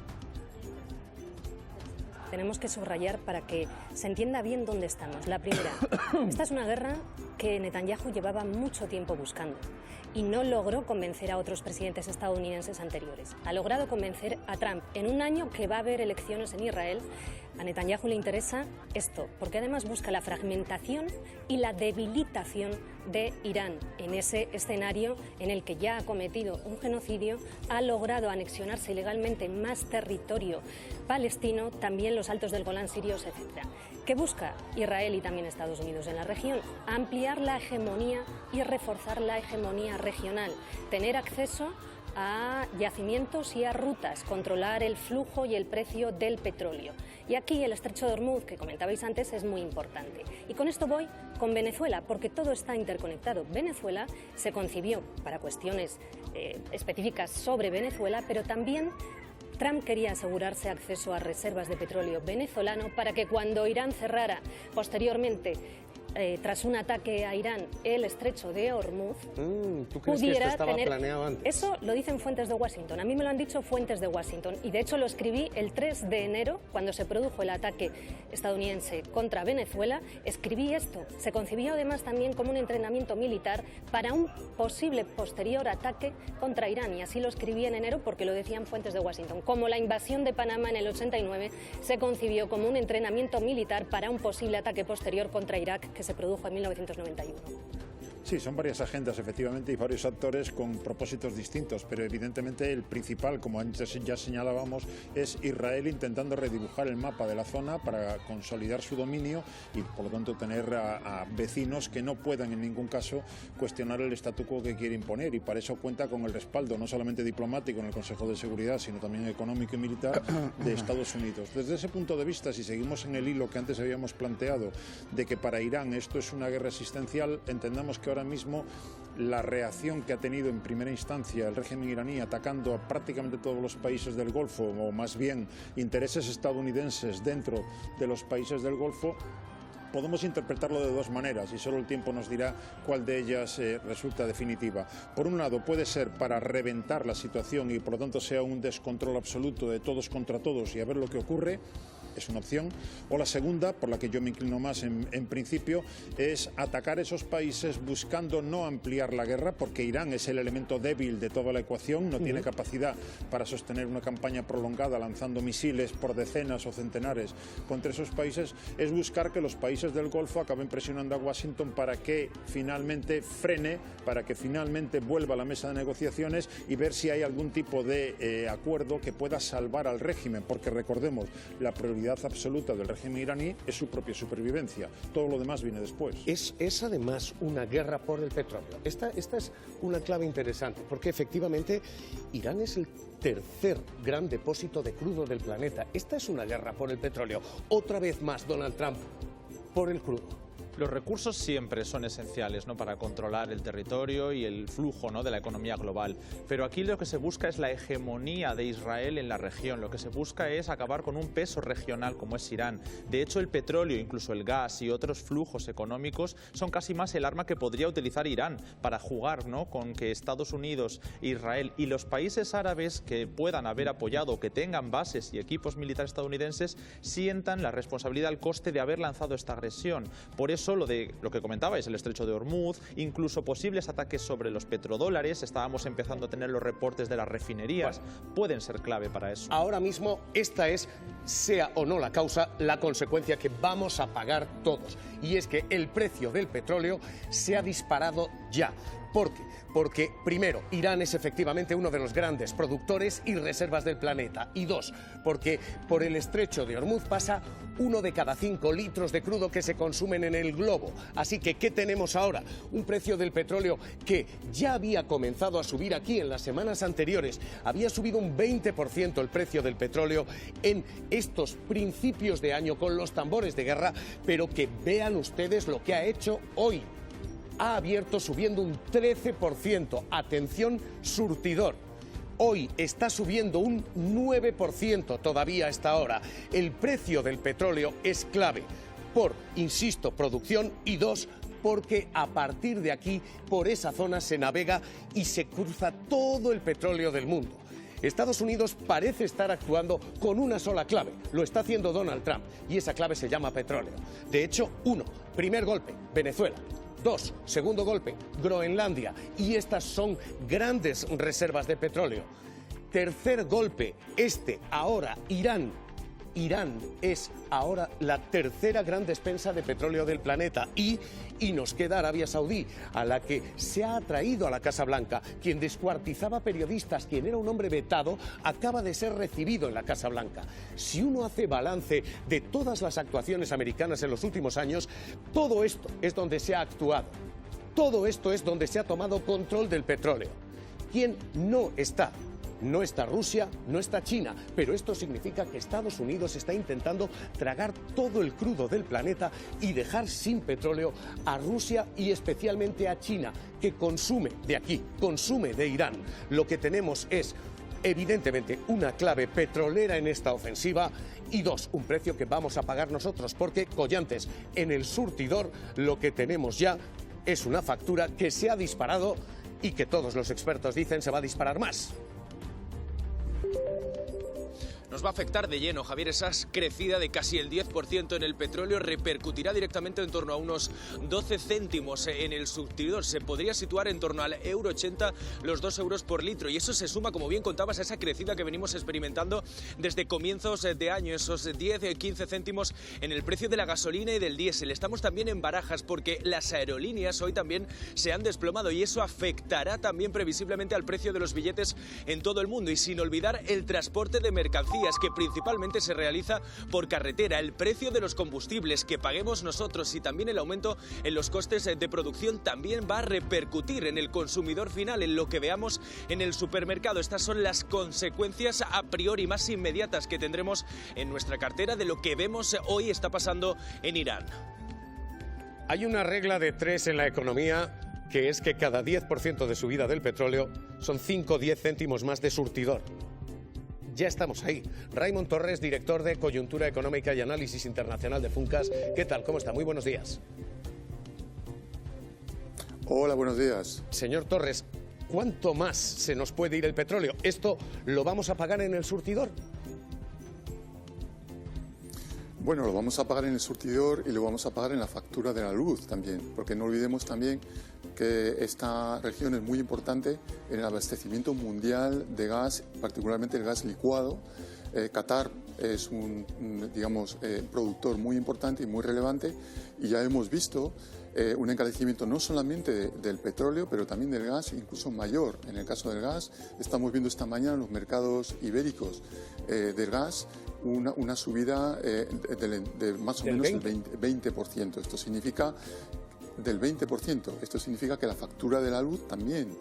K: Tenemos que subrayar para que se entienda bien dónde estamos. La primera, esta es una guerra que Netanyahu llevaba mucho tiempo buscando y no logró convencer a otros presidentes estadounidenses anteriores. Ha logrado convencer a Trump en un año que va a haber elecciones en Israel. A Netanyahu le interesa esto, porque además busca la fragmentación y la debilitación de Irán en ese escenario en el que ya ha cometido un genocidio, ha logrado anexionarse ilegalmente más territorio palestino, también los altos del Golán sirios, etc. ¿Qué busca Israel y también Estados Unidos en la región? Ampliar la hegemonía y reforzar la hegemonía regional, tener acceso a yacimientos y a rutas, controlar el flujo y el precio del petróleo. Y aquí el estrecho de Hormuz, que comentabais antes, es muy importante. Y con esto voy con Venezuela, porque todo está interconectado. Venezuela se concibió para cuestiones específicas sobre Venezuela, pero también Trump quería asegurarse acceso a reservas de petróleo venezolano para que cuando Irán cerrara posteriormente, tras un ataque a Irán, el estrecho de Hormuz,
B: ¿tú crees que esto estaba planeado antes?
K: Eso lo dicen fuentes de Washington. A mí me lo han dicho fuentes de Washington. Y de hecho lo escribí el 3 de enero, cuando se produjo el ataque estadounidense contra Venezuela. Escribí esto. Se concibió además también como un entrenamiento militar para un posible posterior ataque contra Irán. Y así lo escribí en enero porque lo decían fuentes de Washington. Como la invasión de Panamá en el 89 se concibió como un entrenamiento militar para un posible ataque posterior contra Irak que se produjo en 1991.
U: Sí, son varias agendas, efectivamente, y varios actores con propósitos distintos, pero evidentemente el principal, como antes ya señalábamos, es Israel intentando redibujar el mapa de la zona para consolidar su dominio y, por lo tanto, tener a vecinos que no puedan en ningún caso cuestionar el statu quo que quiere imponer, y para eso cuenta con el respaldo no solamente diplomático en el Consejo de Seguridad, sino también económico y militar de Estados Unidos. Desde ese punto de vista, si seguimos en el hilo que antes habíamos planteado de que para Irán esto es una guerra existencial, entendamos que ahora mismo la reacción que ha tenido en primera instancia el régimen iraní atacando a prácticamente todos los países del Golfo, o más bien intereses estadounidenses dentro de los países del Golfo, podemos interpretarlo de dos maneras y solo el tiempo nos dirá cuál de ellas resulta definitiva. Por un lado, puede ser para reventar la situación y por lo tanto sea un descontrol absoluto de todos contra todos y a ver lo que ocurre. Es una opción. O la segunda, por la que yo me inclino más en principio, es atacar esos países buscando no ampliar la guerra, porque Irán es el elemento débil de toda la ecuación, no tiene capacidad para sostener una campaña prolongada lanzando misiles por decenas o centenares contra esos países. Es buscar que los países del Golfo acaben presionando a Washington para que finalmente frene, para que finalmente vuelva a la mesa de negociaciones y ver si hay algún tipo de acuerdo que pueda salvar al régimen, porque recordemos, la prioridad absoluta del régimen iraní es su propia supervivencia. Todo lo demás viene después.
B: Es además una guerra por el petróleo. Esta es una clave interesante, porque efectivamente Irán es el tercer gran depósito de crudo del planeta. Esta es una guerra por el petróleo. Otra vez más Donald Trump por el crudo.
V: Los recursos siempre son esenciales, ¿no?, para controlar el territorio y el flujo, ¿no?, de la economía global. Pero aquí lo que se busca es la hegemonía de Israel en la región. Lo que se busca es acabar con un peso regional como es Irán. De hecho, el petróleo, incluso el gas y otros flujos económicos son casi más el arma que podría utilizar Irán para jugar, ¿no?, con que Estados Unidos, Israel y los países árabes que puedan haber apoyado, que tengan bases y equipos militares estadounidenses, sientan la responsabilidad al coste de haber lanzado esta agresión. Por eso lo que comentabais, el estrecho de Hormuz, incluso posibles ataques sobre los petrodólares, estábamos empezando a tener los reportes de las refinerías, pueden ser clave para eso.
B: Ahora mismo esta es, sea o no la causa, la consecuencia que vamos a pagar todos. Y es que el precio del petróleo se ha disparado ya. ¿Por qué? Porque, primero, Irán es efectivamente uno de los grandes productores y reservas del planeta. Y dos, porque por el estrecho de Hormuz pasa 1 de cada 5 litros de crudo que se consumen en el globo. Así que, ¿qué tenemos ahora? Un precio del petróleo que ya había comenzado a subir aquí en las semanas anteriores. Había subido un 20% el precio del petróleo en estos principios de año con los tambores de guerra, pero que vean ustedes lo que ha hecho hoy. Ha abierto subiendo un 13%. Atención, surtidor. Hoy está subiendo un 9% todavía a esta hora. El precio del petróleo es clave por, insisto, producción y dos, porque a partir de aquí, por esa zona se navega y se cruza todo el petróleo del mundo. Estados Unidos parece estar actuando con una sola clave. Lo está haciendo Donald Trump y esa clave se llama petróleo. De hecho, primer golpe, Venezuela. 2, segundo golpe, Groenlandia. Y estas son grandes reservas de petróleo. Tercer golpe, ahora Irán. Irán es ahora la tercera gran despensa de petróleo del planeta y nos queda Arabia Saudí, a la que se ha atraído a la Casa Blanca. Quien descuartizaba periodistas, quien era un hombre vetado, acaba de ser recibido en la Casa Blanca. Si uno hace balance de todas las actuaciones americanas en los últimos años, todo esto es donde se ha actuado. Todo esto es donde se ha tomado control del petróleo. ¿Quién no está? No está Rusia, no está China, pero esto significa que Estados Unidos está intentando tragar todo el crudo del planeta y dejar sin petróleo a Rusia y especialmente a China, que consume de aquí, consume de Irán. Lo que tenemos es, evidentemente, una clave petrolera en esta ofensiva y dos, un precio que vamos a pagar nosotros, porque, collantes, en el surtidor lo que tenemos ya es una factura que se ha disparado y que todos los expertos dicen se va a disparar más.
J: nos va a afectar de lleno, Javier. Esa crecida de casi el 10% en el petróleo repercutirá directamente en torno a unos 12 céntimos en el surtidor. Se podría situar en torno al euro 80, los 2 euros por litro. Y eso se suma, como bien contabas, a esa crecida que venimos experimentando desde comienzos de año, esos 10-15 céntimos en el precio de la gasolina y del diésel. Estamos también en barajas porque las aerolíneas hoy también se han desplomado y eso afectará también previsiblemente al precio de los billetes en todo el mundo. Y sin olvidar el transporte de mercancías, que principalmente se realiza por carretera, el precio de los combustibles que paguemos nosotros y también el aumento en los costes de producción también va a repercutir en el consumidor final, en lo que veamos en el supermercado. Estas son las consecuencias a priori más inmediatas que tendremos en nuestra cartera de lo que vemos hoy está pasando en Irán.
B: Hay una regla de 3 en la economía, que es que cada 10% de subida del petróleo son 5 o 10 céntimos más de surtidor. Ya estamos ahí. Raimon Torres, director de Coyuntura Económica y Análisis Internacional de Funcas. ¿Qué tal? ¿Cómo está? Muy buenos días.
H: Hola, buenos días.
B: Señor Torres, ¿cuánto más se nos puede ir el petróleo? ¿Esto lo vamos a pagar en el surtidor?
H: Bueno, lo vamos a pagar en el surtidor y lo vamos a pagar en la factura de la luz también, porque no olvidemos también que esta región es muy importante en el abastecimiento mundial de gas, particularmente el gas licuado. Qatar es un productor muy importante y muy relevante, y ya hemos visto un encarecimiento no solamente del petróleo, pero también del gas, incluso mayor. En el caso del gas, estamos viendo esta mañana en los mercados ibéricos del gas una subida de más o menos el 20%. Esto significa del 20%. Esto significa que la factura de la luz también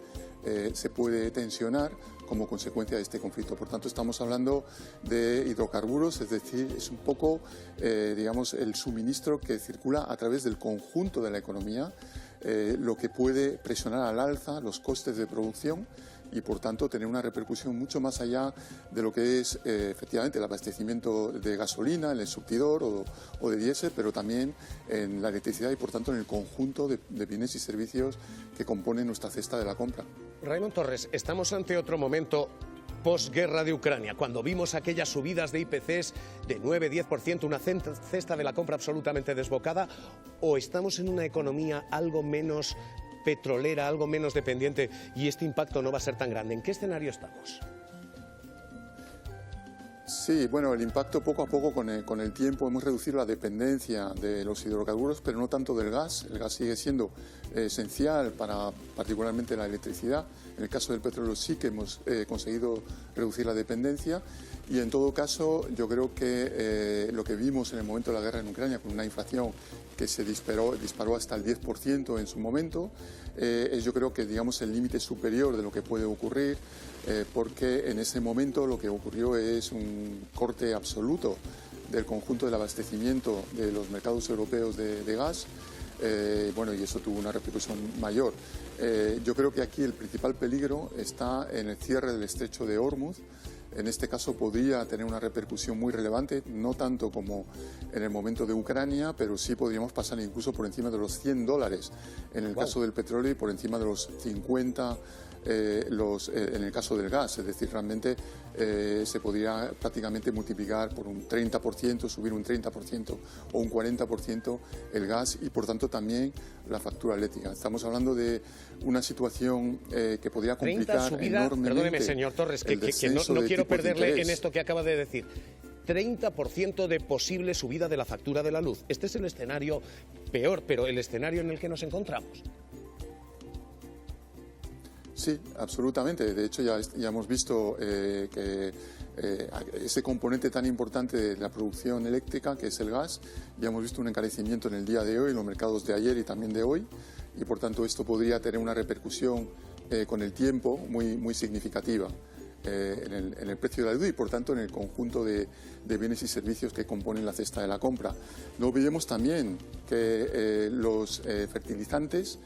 H: se puede tensionar como consecuencia de este conflicto. Por tanto, estamos hablando de hidrocarburos, es decir, es un poco, el suministro que circula a través del conjunto de la economía, lo que puede presionar al alza los costes de producción y, por tanto, tener una repercusión mucho más allá de lo que es efectivamente el abastecimiento de gasolina en el surtidor o de diésel, pero también en la electricidad y, por tanto, en el conjunto de bienes y servicios que componen nuestra cesta de la compra.
B: Raimon Torres, estamos ante otro momento posguerra de Ucrania, cuando vimos aquellas subidas de IPCs de 9-10%, una cesta de la compra absolutamente desbocada, o estamos en una economía algo menos petrolera, algo menos dependiente, y este impacto no va a ser tan grande. ¿En qué escenario estamos?
H: Sí, bueno, el impacto poco a poco con el tiempo hemos reducido la dependencia de los hidrocarburos, pero no tanto del gas. El gas sigue siendo esencial para particularmente la electricidad. En el caso del petróleo sí que hemos conseguido reducir la dependencia, y en todo caso yo creo que lo que vimos en el momento de la guerra en Ucrania, con una inflación que se disparó hasta el 10% en su momento, es yo creo que el límite superior de lo que puede ocurrir, porque en ese momento lo que ocurrió es un corte absoluto del conjunto del abastecimiento de los mercados europeos de gas, y eso tuvo una repercusión mayor. Yo creo que aquí el principal peligro está en el cierre del estrecho de Hormuz. En este caso podría tener una repercusión muy relevante, no tanto como en el momento de Ucrania, pero sí podríamos pasar incluso por encima de los $100 en el caso del petróleo y por encima de los 50 en el caso del gas. Es decir, realmente se podría prácticamente multiplicar por un 30%, subir un 30% o un 40% el gas y, por tanto, también la factura eléctrica. Estamos hablando de una situación que podría complicar enormemente.
B: Perdóneme, señor Torres, que no quiero perderle en esto que acaba de decir. 30% de posible subida de la factura de la luz. Este es el escenario peor, pero el escenario en el que nos encontramos.
H: Sí, absolutamente. De hecho, ya hemos visto que ese componente tan importante de la producción eléctrica, que es el gas, ya hemos visto un encarecimiento en el día de hoy, en los mercados de ayer y también de hoy, y por tanto esto podría tener una repercusión con el tiempo muy significativa en el precio de la luz y, por tanto, en el conjunto de bienes y servicios que componen la cesta de la compra. No olvidemos también que los fertilizantes,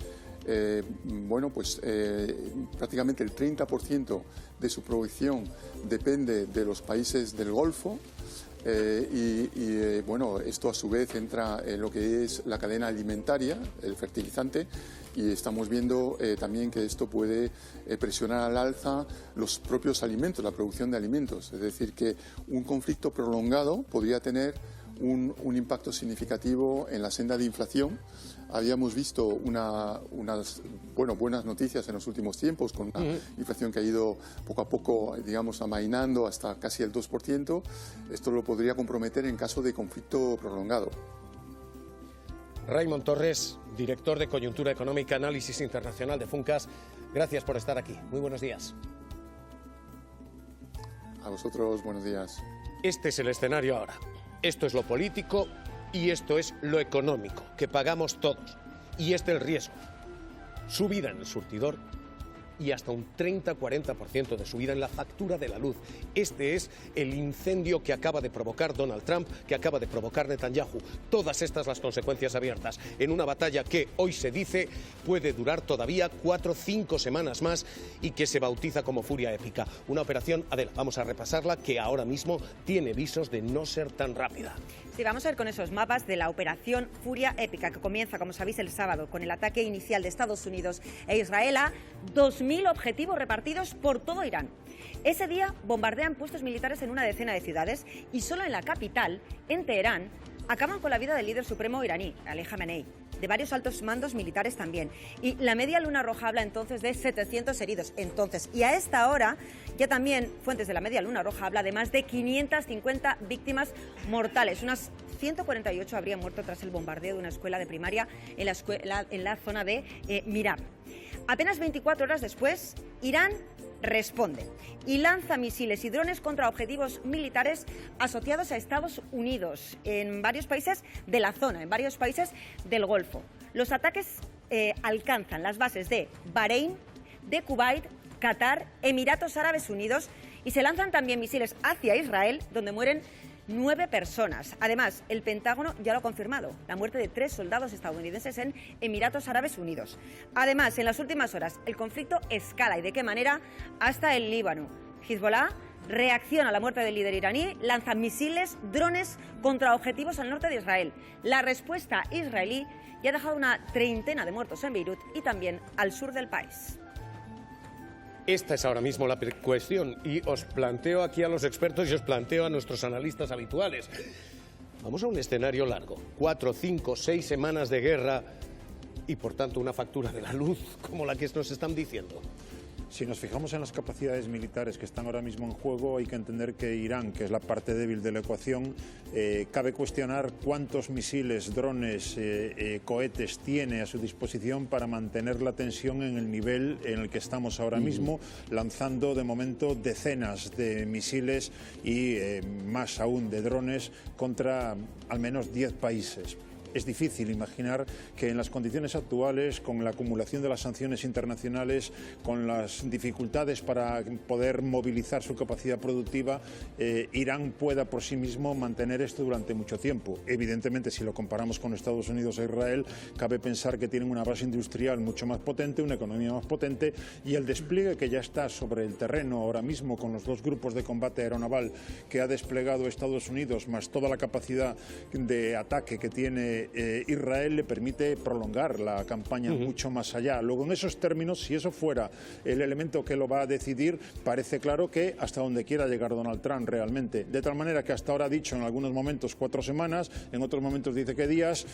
H: prácticamente el 30% de su producción depende de los países del Golfo, Bueno, esto a su vez entra en lo que es la cadena alimentaria, el fertilizante, y estamos viendo también que esto puede presionar al alza los propios alimentos, la producción de alimentos. Es decir, que un conflicto prolongado podría tener un impacto significativo en la senda de inflación. Habíamos visto unas buenas noticias en los últimos tiempos, con una inflación que ha ido poco a poco, digamos, amainando hasta casi el 2%. Esto lo podría comprometer en caso de conflicto prolongado.
B: Raimon Torres, director de Coyuntura Económica, Análisis Internacional de Funcas, gracias por estar aquí. Muy buenos días.
H: A vosotros, buenos días.
B: Este es el escenario ahora. Esto es lo político y esto es lo económico, que pagamos todos. Y este es el riesgo. Subida en el surtidor y hasta un 30-40% de subida en la factura de la luz. Este es el incendio que acaba de provocar Donald Trump, que acaba de provocar Netanyahu. Todas estas las consecuencias abiertas en una batalla que hoy se dice puede durar todavía 4 o 5 semanas más y que se bautiza como Furia Épica. Una operación, Adela, vamos a repasarla, que ahora mismo tiene visos de no ser tan rápida.
D: Sí, vamos a ver con esos mapas de la operación Furia Épica, que comienza, como sabéis, el sábado con el ataque inicial de Estados Unidos e Israel a 2.000 objetivos repartidos por todo Irán. Ese día bombardean puestos militares en una decena de ciudades y solo en la capital, en Teherán, acaban con la vida del líder supremo iraní, Ali Khamenei, de varios altos mandos militares también. Y la Media Luna Roja habla entonces de 700 heridos. Y a esta hora, ya también fuentes de la Media Luna Roja habla de más de 550 víctimas mortales. Unas 148 habrían muerto tras el bombardeo de una escuela de primaria en la zona de Mirab. Apenas 24 horas después, Irán responde y lanza misiles y drones contra objetivos militares asociados a Estados Unidos en varios países de la zona, en varios países del Golfo. Los ataques alcanzan las bases de Bahrein, de Kuwait, Qatar, Emiratos Árabes Unidos y se lanzan también misiles hacia Israel, donde mueren 9 personas. Además, el Pentágono ya lo ha confirmado, la muerte de 3 soldados estadounidenses en Emiratos Árabes Unidos. Además, en las últimas horas, el conflicto escala. ¿Y de qué manera? Hasta el Líbano. Hezbollah reacciona a la muerte del líder iraní, lanza misiles, drones contra objetivos al norte de Israel. La respuesta israelí ya ha dejado una treintena de muertos en Beirut y también al sur del país.
B: Esta es ahora mismo la cuestión y os planteo aquí a los expertos y os planteo a nuestros analistas habituales. Vamos a un escenario largo, 4, 5, 6 semanas de guerra y por tanto una factura de la luz como la que nos están diciendo.
U: Si nos fijamos en las capacidades militares que están ahora mismo en juego, hay que entender que Irán, que es la parte débil de la ecuación, cabe cuestionar cuántos misiles, drones, cohetes tiene a su disposición para mantener la tensión en el nivel en el que estamos ahora mismo, lanzando de momento decenas de misiles y más aún de drones contra al menos 10 países. Es difícil imaginar que en las condiciones actuales, con la acumulación de las sanciones internacionales, con las dificultades para poder movilizar su capacidad productiva, Irán pueda por sí mismo mantener esto durante mucho tiempo. Evidentemente, si lo comparamos con Estados Unidos e Israel, cabe pensar que tienen una base industrial mucho más potente, una economía más potente y el despliegue que ya está sobre el terreno ahora mismo con los 2 grupos de combate aeronaval que ha desplegado Estados Unidos, más toda la capacidad de ataque que tiene Israel, le permite prolongar la campaña mucho más allá. Luego, en esos términos, si eso fuera el elemento que lo va a decidir, parece claro que hasta donde quiera llegar Donald Trump realmente. De tal manera que hasta ahora ha dicho en algunos momentos 4 semanas, en otros momentos dice que días,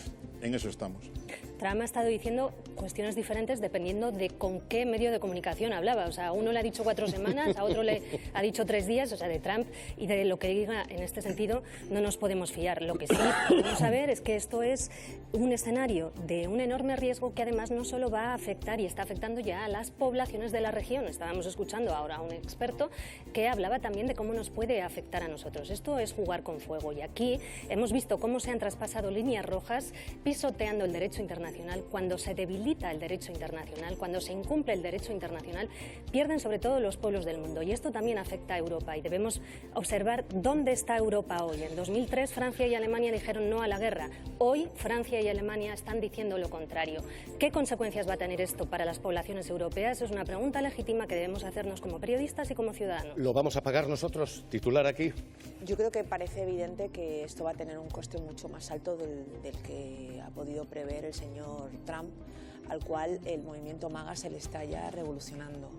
U: en eso estamos.
K: Trump ha estado diciendo cuestiones diferentes dependiendo de con qué medio de comunicación hablaba. O sea, a uno le ha dicho 4 semanas, a otro le ha dicho 3 días. O sea, de Trump y de lo que diga en este sentido no nos podemos fiar. Lo que sí podemos saber es que esto es un escenario de un enorme riesgo que además no solo va a afectar y está afectando ya a las poblaciones de la región. Estábamos escuchando ahora a un experto que hablaba también de cómo nos puede afectar a nosotros. Esto es jugar con fuego y aquí hemos visto cómo se han traspasado líneas rojas pisoteando el derecho internacional. Cuando se debilita el derecho internacional, cuando se incumple el derecho internacional, pierden sobre todo los pueblos del mundo y esto también afecta a Europa y debemos observar dónde está Europa hoy. En 2003 Francia y Alemania dijeron no a la guerra. Hoy Hoy Francia y Alemania están diciendo lo contrario. ¿Qué consecuencias va a tener esto para las poblaciones europeas? Es una pregunta legítima que debemos hacernos como periodistas y como ciudadanos.
B: ¿Lo vamos a pagar nosotros? Titular aquí.
I: Yo creo que parece evidente que esto va a tener un coste mucho más alto del que ha podido prever el señor Trump, al cual el movimiento MAGA se le está ya revolucionando.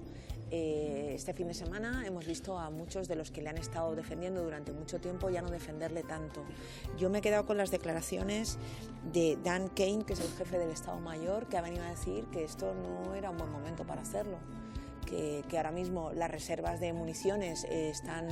I: Este fin de semana hemos visto a muchos de los que le han estado defendiendo durante mucho tiempo ya no defenderle tanto. Yo me he quedado con las declaraciones de Dan Kane, que es el jefe del Estado Mayor, que ha venido a decir que esto no era un buen momento para hacerlo. Que ahora mismo las reservas de municiones están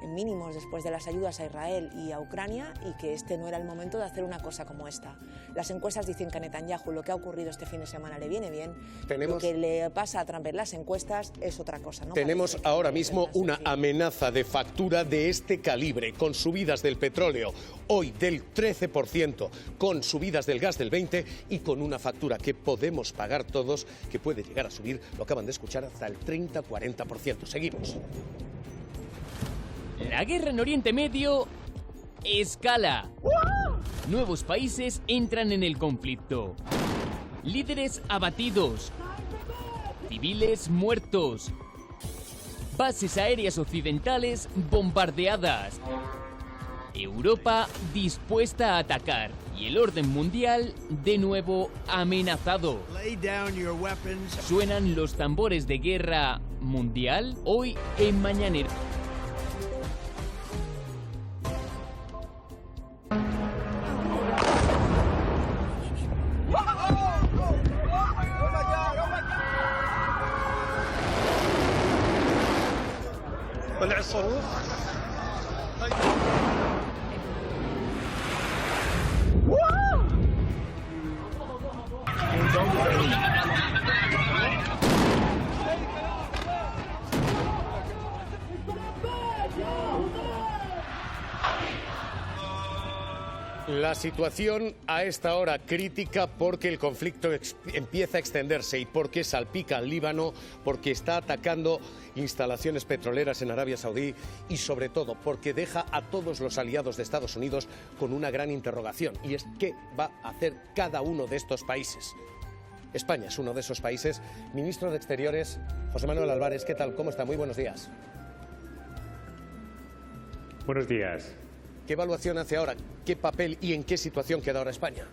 I: en mínimos después de las ayudas a Israel y a Ucrania y que este no era el momento de hacer una cosa como esta. Las encuestas dicen que a Netanyahu lo que ha ocurrido este fin de semana le viene bien. Lo que le pasa a Trump en las encuestas es otra cosa, ¿no?
B: Tenemos ahora mismo una amenaza de factura de este calibre, con subidas del petróleo hoy del 13%, con subidas del gas del 20% y con una factura que podemos pagar todos, que puede llegar a subir, lo acaban de escuchar, hasta el 30-40%. Seguimos.
L: La guerra en Oriente Medio escala. Nuevos países entran en el conflicto. Líderes abatidos. Civiles muertos. Bases aéreas occidentales bombardeadas. Europa dispuesta a atacar y el orden mundial de nuevo amenazado. Suenan los tambores de guerra mundial hoy en Mañanero.
B: La situación a esta hora crítica porque el conflicto empieza a extenderse y porque salpica al Líbano, porque está atacando instalaciones petroleras en Arabia Saudí y sobre todo porque deja a todos los aliados de Estados Unidos con una gran interrogación, y es qué va a hacer cada uno de estos países. España es uno de esos países. Ministro de Exteriores, José Manuel Álvarez, ¿qué tal? ¿Cómo está? Muy buenos días.
W: Buenos días.
B: ¿Qué evaluación hace ahora? ¿Qué papel y en qué situación queda ahora España?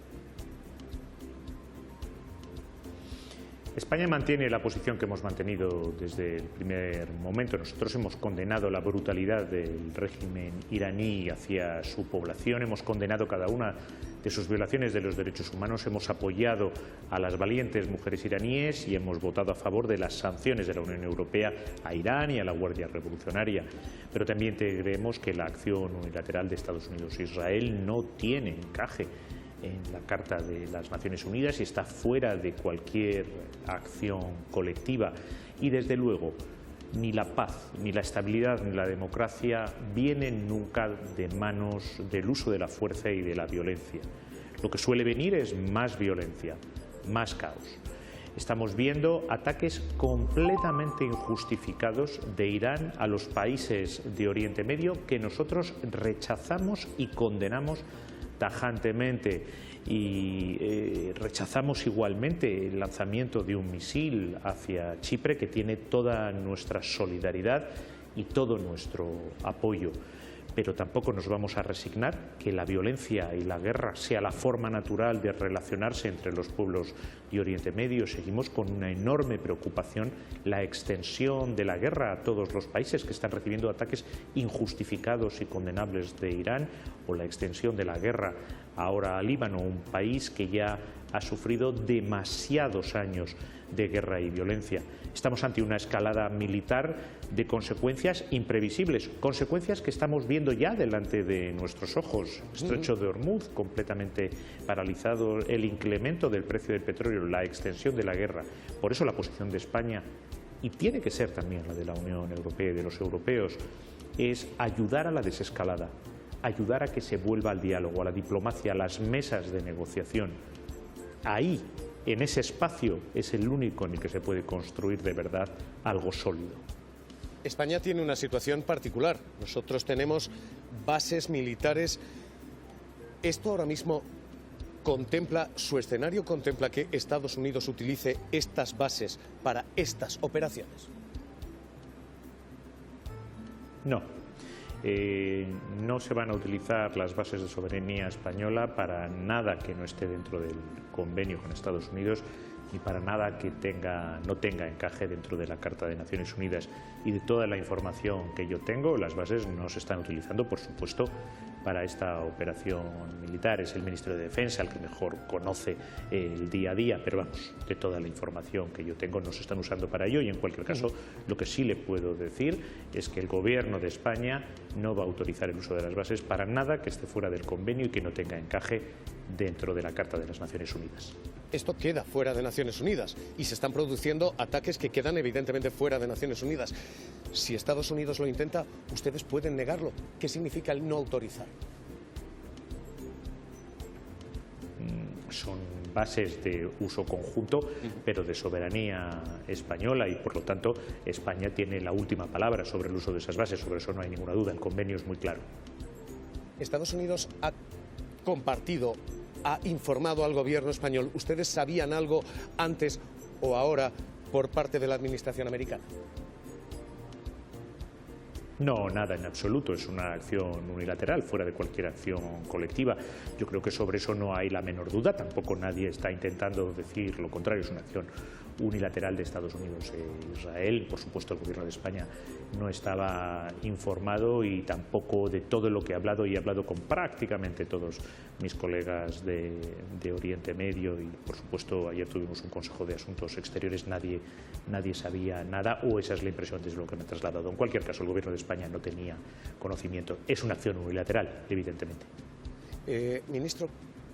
W: España mantiene la posición que hemos mantenido desde el primer momento. Nosotros hemos condenado la brutalidad del régimen iraní hacia su población, hemos condenado cada una de sus violaciones de los derechos humanos, hemos apoyado a las valientes mujeres iraníes y hemos votado a favor de las sanciones de la Unión Europea a Irán y a la Guardia Revolucionaria. Pero también creemos que la acción unilateral de Estados Unidos e Israel no tiene encaje en la Carta de las Naciones Unidas y está fuera de cualquier acción colectiva. Y desde luego, ni la paz, ni la estabilidad, ni la democracia vienen nunca de manos del uso de la fuerza y de la violencia. Lo que suele venir es más violencia, más caos. Estamos viendo ataques completamente injustificados de Irán a los países de Oriente Medio que nosotros rechazamos y condenamos tajantemente, y rechazamos igualmente el lanzamiento de un misil hacia Chipre, que tiene toda nuestra solidaridad y todo nuestro apoyo. Pero tampoco nos vamos a resignar que la violencia y la guerra sea la forma natural de relacionarse entre los pueblos de Oriente Medio. Seguimos con una enorme preocupación la extensión de la guerra a todos los países que están recibiendo ataques injustificados y condenables de Irán, o la extensión de la guerra ahora a Líbano, un país que ya ha sufrido demasiados años de guerra y violencia. Estamos ante una escalada militar de consecuencias imprevisibles, consecuencias que estamos viendo ya delante de nuestros ojos. Estrecho de Hormuz completamente paralizado, el incremento del precio del petróleo, la extensión de la guerra. Por eso la posición de España, y tiene que ser también la de la Unión Europea y de los europeos, es ayudar a la desescalada, ayudar a que se vuelva al diálogo, a la diplomacia, a las mesas de negociación. Ahí, en ese espacio, es el único en el que se puede construir de verdad algo sólido.
B: España tiene una situación particular. Nosotros tenemos bases militares. Esto ahora mismo su escenario contempla que Estados Unidos utilice estas bases para estas operaciones.
W: No. No se van a utilizar las bases de soberanía española para nada que no esté dentro del convenio con Estados Unidos ni para nada que no tenga encaje dentro de la Carta de Naciones Unidas. Y de toda la información que yo tengo, las bases no se están utilizando, por supuesto, para esta operación militar. Es el Ministerio de Defensa el que mejor conoce el día a día, pero vamos, de toda la información que yo tengo no se están usando para ello. Y en cualquier caso, lo que sí le puedo decir es que el Gobierno de España no va a autorizar el uso de las bases para nada que esté fuera del convenio y que no tenga encaje dentro de la Carta de las Naciones Unidas.
B: Esto queda fuera de Naciones Unidas y se están produciendo ataques que quedan evidentemente fuera de Naciones Unidas. Si Estados Unidos lo intenta, ustedes pueden negarlo. ¿Qué significa el no autorizar?
W: Son bases de uso conjunto, pero de soberanía española, y por lo tanto España tiene la última palabra sobre el uso de esas bases. Sobre eso no hay ninguna duda, el convenio es muy claro.
B: Estados Unidos ha compartido, ha informado al gobierno español. ¿Ustedes sabían algo antes o ahora por parte de la administración americana?
W: No, nada en absoluto. Es una acción unilateral, fuera de cualquier acción colectiva. Yo creo que sobre eso no hay la menor duda. Tampoco nadie está intentando decir lo contrario. Es una acción unilateral de Estados Unidos e Israel. Por supuesto, el Gobierno de España no estaba informado, y tampoco de todo lo que he hablado, y he hablado con prácticamente todos mis colegas de Oriente Medio, y por supuesto ayer tuvimos un Consejo de Asuntos Exteriores. Nadie sabía nada, o esa es la impresión desde lo que me he trasladado. En cualquier caso, el Gobierno de España no tenía conocimiento. Es una acción unilateral, evidentemente.
B: Ministro,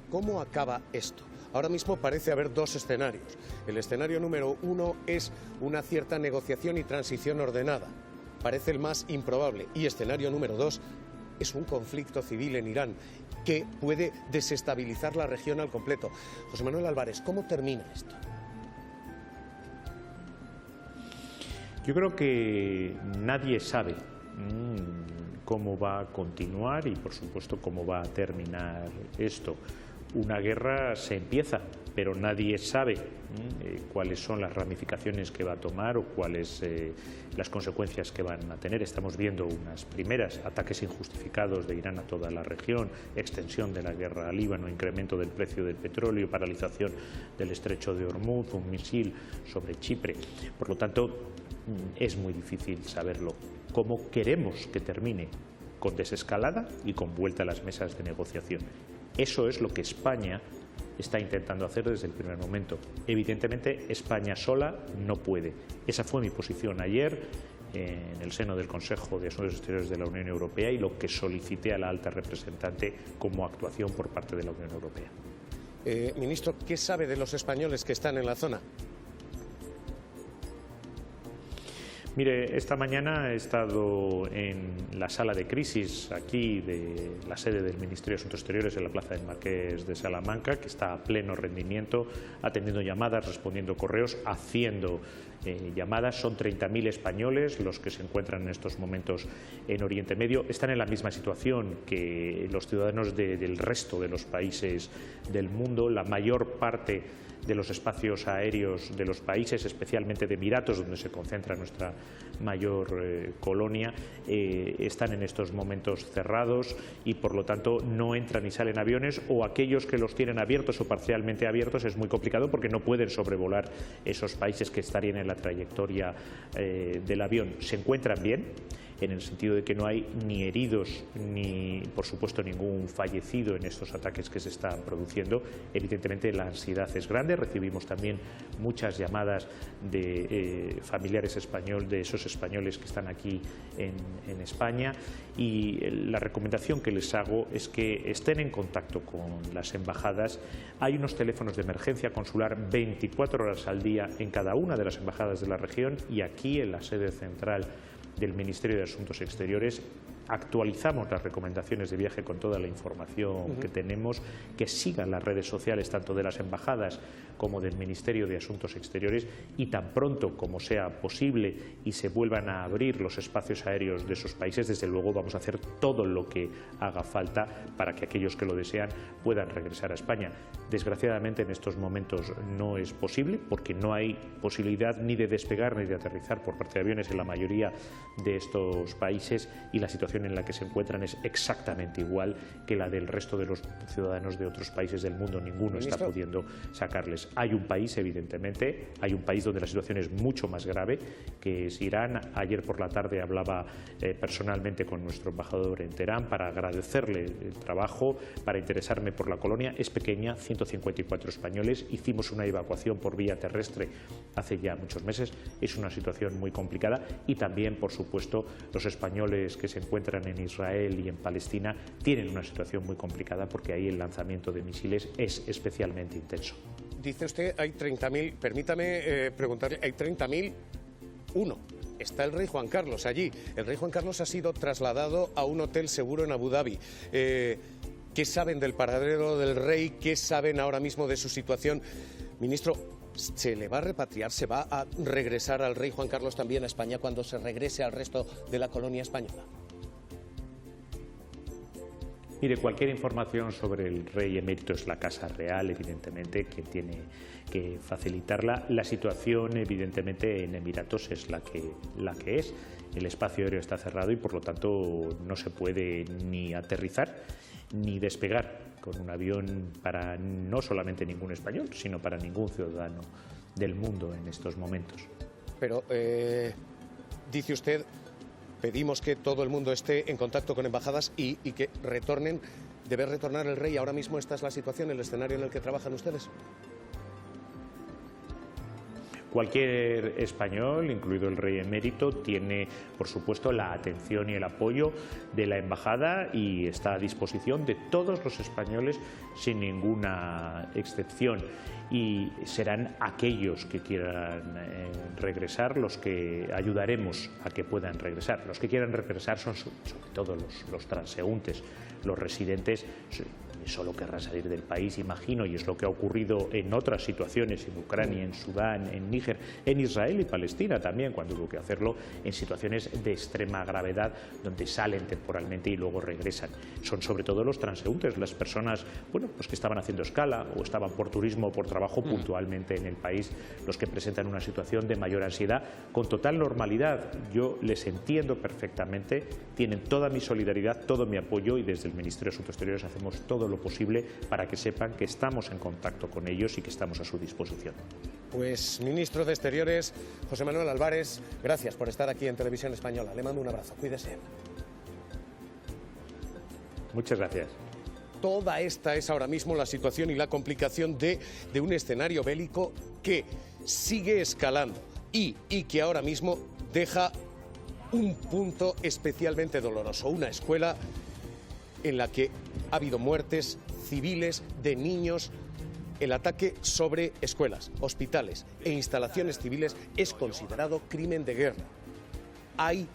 B: ¿cómo acaba esto? Ahora mismo parece haber dos escenarios. El escenario número uno es una cierta negociación y transición ordenada. Parece el más improbable. Y escenario número dos es un conflicto civil en Irán que puede desestabilizar la región al completo. José Manuel Álvarez, ¿cómo termina esto?
W: Yo creo que nadie sabe cómo va a continuar y, por supuesto, cómo va a terminar esto. Una guerra se empieza, pero nadie sabe cuáles son las ramificaciones que va a tomar o cuáles las consecuencias que van a tener. Estamos viendo unas primeras ataques injustificados de Irán a toda la región, extensión de la guerra al Líbano, incremento del precio del petróleo, paralización del estrecho de Hormuz, un misil sobre Chipre. Por lo tanto, es muy difícil saberlo. ¿Cómo queremos que termine? Con desescalada y con vuelta a las mesas de negociación. Eso es lo que España está intentando hacer desde el primer momento. Evidentemente, España sola no puede. Esa fue mi posición ayer en el seno del Consejo de Asuntos Exteriores de la Unión Europea, y lo que solicité a la alta representante como actuación por parte de la Unión Europea.
B: Ministro, ¿qué sabe de los españoles que están en la zona?
W: Mire, esta mañana he estado en la sala de crisis aquí de la sede del Ministerio de Asuntos Exteriores en la Plaza del Marqués de Salamanca, que está a pleno rendimiento, atendiendo llamadas, respondiendo correos, haciendo llamadas. Son 30.000 españoles los que se encuentran en estos momentos en Oriente Medio. Están en la misma situación que los ciudadanos del resto de los países del mundo. La mayor parte de los espacios aéreos de los países, especialmente de Emiratos, donde se concentra nuestra mayor colonia, están en estos momentos cerrados, y por lo tanto no entran ni salen aviones, o aquellos que los tienen abiertos o parcialmente abiertos es muy complicado porque no pueden sobrevolar esos países que estarían en la trayectoria del avión. Se encuentran bien, en el sentido de que no hay ni heridos ni, por supuesto, ningún fallecido en estos ataques que se están produciendo. Evidentemente la ansiedad es grande. Recibimos también muchas llamadas de familiares de esos españoles que están aquí en España, y la recomendación que les hago es que estén en contacto con las embajadas. Hay unos teléfonos de emergencia consular 24 horas al día en cada una de las embajadas de la región, y aquí en la sede central del Ministerio de Asuntos Exteriores actualizamos las recomendaciones de viaje con toda la información que tenemos, que sigan las redes sociales tanto de las embajadas como del Ministerio de Asuntos Exteriores, y tan pronto como sea posible y se vuelvan a abrir los espacios aéreos de esos países, desde luego vamos a hacer todo lo que haga falta para que aquellos que lo desean puedan regresar a España. Desgraciadamente en estos momentos no es posible, porque no hay posibilidad ni de despegar ni de aterrizar por parte de aviones en la mayoría de estos países, y la situación en la que se encuentran es exactamente igual que la del resto de los ciudadanos de otros países del mundo. Ninguno está pudiendo sacarles. Hay un país, evidentemente, hay un país donde la situación es mucho más grave, que es Irán. Ayer por la tarde hablaba personalmente con nuestro embajador en Teherán para agradecerle el trabajo, para interesarme por la colonia. Es pequeña, 154 españoles. Hicimos una evacuación por vía terrestre hace ya muchos meses. Es una situación muy complicada, y también, por supuesto, los españoles que se encuentran en Israel y en Palestina tienen una situación muy complicada, porque ahí el lanzamiento de misiles es especialmente intenso.
B: Dice usted, hay 30.000, permítame preguntarle, hay 30.001. Está el rey Juan Carlos allí. El rey Juan Carlos ha sido trasladado a un hotel seguro en Abu Dhabi. ¿Qué saben del paradero del rey? ¿Qué saben ahora mismo de su situación? Ministro, ¿se le va a repatriar? ¿Se va a regresar al rey Juan Carlos también a España cuando se regrese al resto de la colonia española?
W: Mire, cualquier información sobre el rey emérito es la Casa Real, evidentemente, quien tiene que facilitarla. La situación, evidentemente, en Emiratos es la que es. El espacio aéreo está cerrado y, por lo tanto, no se puede ni aterrizar ni despegar con un avión para no solamente ningún español, sino para ningún ciudadano del mundo en estos momentos.
B: Pero, dice usted, pedimos que todo el mundo esté en contacto con embajadas y que retornen. ¿Debe retornar el rey? ¿Ahora mismo esta es la situación, el escenario en el que trabajan ustedes?
W: Cualquier español, incluido el rey emérito, tiene, por supuesto, la atención y el apoyo de la embajada, y está a disposición de todos los españoles sin ninguna excepción. Y serán aquellos que quieran regresar los que ayudaremos a que puedan regresar. Los que quieran regresar son sobre todo los transeúntes, los residentes. Solo querrán salir del país, imagino, y es lo que ha ocurrido en otras situaciones, en Ucrania, en Sudán, en Níger, en Israel y Palestina también, cuando hubo que hacerlo, en situaciones de extrema gravedad, donde salen temporalmente y luego regresan. Son sobre todo los transeúntes, las personas, bueno, pues que estaban haciendo escala o estaban por turismo o por trabajo puntualmente en el país, los que presentan una situación de mayor ansiedad. Con total normalidad, yo les entiendo perfectamente, tienen toda mi solidaridad, todo mi apoyo, y desde el Ministerio de Asuntos Exteriores hacemos todo lo posible para que sepan que estamos en contacto con ellos y que estamos a su disposición.
B: Pues, ministro de Exteriores, José Manuel Álvarez, gracias por estar aquí en Televisión Española. Le mando un abrazo, cuídese.
W: Muchas gracias.
B: Toda esta es ahora mismo la situación y la complicación de un escenario bélico que sigue escalando y que ahora mismo deja un punto especialmente doloroso, una escuela en la que ha habido muertes civiles de niños. El ataque sobre escuelas, hospitales e instalaciones civiles es considerado crimen de guerra. Hay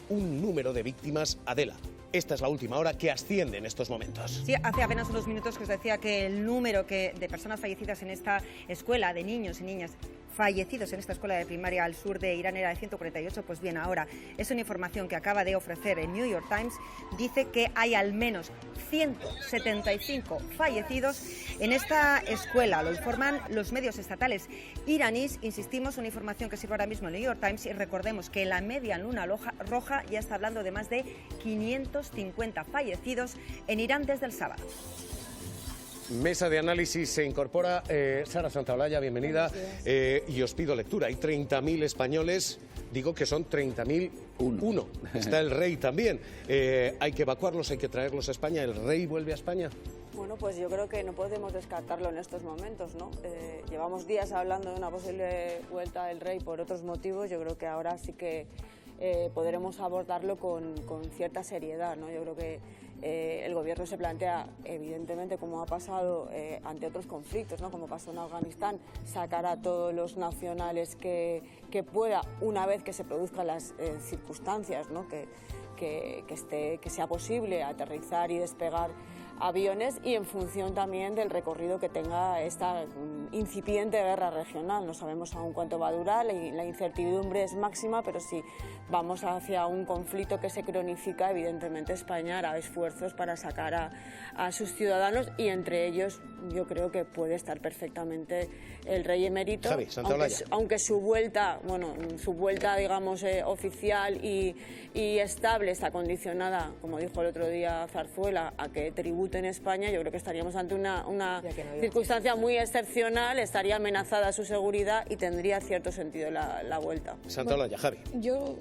B: un número de víctimas, Adela. Esta es la última hora, que asciende en estos momentos.
D: Sí, hace apenas unos minutos que os decía que el número de personas fallecidas en esta escuela, de niños y niñas fallecidos en esta escuela de primaria al sur de Irán, era de 148. Pues bien, ahora es una información que acaba de ofrecer el New York Times. Dice que hay al menos 175 fallecidos en esta escuela. Lo informan los medios estatales iraníes. Insistimos, una información que sirve ahora mismo el New York Times, y recordemos que la media luna roja ya está hablando de más de 550 fallecidos en Irán desde el sábado.
B: Mesa de análisis se incorpora Sara Santaolalla, bienvenida, y os pido lectura. Hay 30.000 españoles, digo que son 30.001. Está el rey también. Hay que evacuarlos, hay que traerlos a España. ¿El rey vuelve a España?
M: Bueno, pues yo creo que no podemos descartarlo en estos momentos, ¿no? Llevamos días hablando de una posible vuelta del rey por otros motivos. Yo creo que ahora sí que podremos abordarlo con cierta seriedad, ¿no? Yo creo que el gobierno se plantea, evidentemente, como ha pasado ante otros conflictos, ¿no? Como pasó en Afganistán, sacar a todos los nacionales que pueda, una vez que se produzcan las circunstancias, ¿no? que sea posible aterrizar y despegar aviones, y en función también del recorrido que tenga esta incipiente guerra regional. No sabemos aún cuánto va a durar, la incertidumbre es máxima, pero si vamos hacia un conflicto que se cronifica, evidentemente España hará esfuerzos para sacar a sus ciudadanos, y entre ellos yo creo que puede estar perfectamente el rey emérito,
B: Javi Santaolalla.
M: aunque su vuelta, digamos, oficial y estable está condicionada, como dijo el otro día Zarzuela, a que tribute en España. Yo creo que estaríamos ante una circunstancia muy excepcional, estaría amenazada su seguridad y tendría cierto sentido la vuelta.
B: Santaolalla, Javi.
N: Yo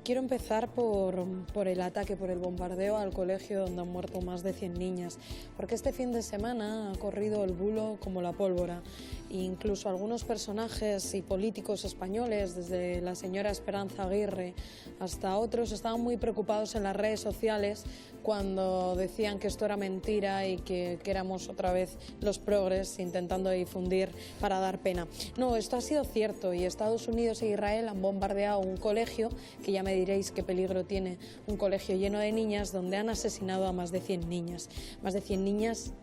N: quiero empezar por el ataque, por el bombardeo al colegio donde han muerto más de 100 niñas, porque este fin de semana ha corrido el bulo como la pólvora. E incluso algunos personajes y políticos españoles, desde la señora Esperanza Aguirre hasta otros, estaban muy preocupados en las redes sociales cuando decían que esto era mentira y que éramos otra vez los progres intentando difundir para dar pena. No, esto ha sido cierto, y Estados Unidos e Israel han bombardeado un colegio, que ya me diréis qué peligro tiene un colegio lleno de niñas, donde han asesinado a más de 100 niñas. Más de 100 niñas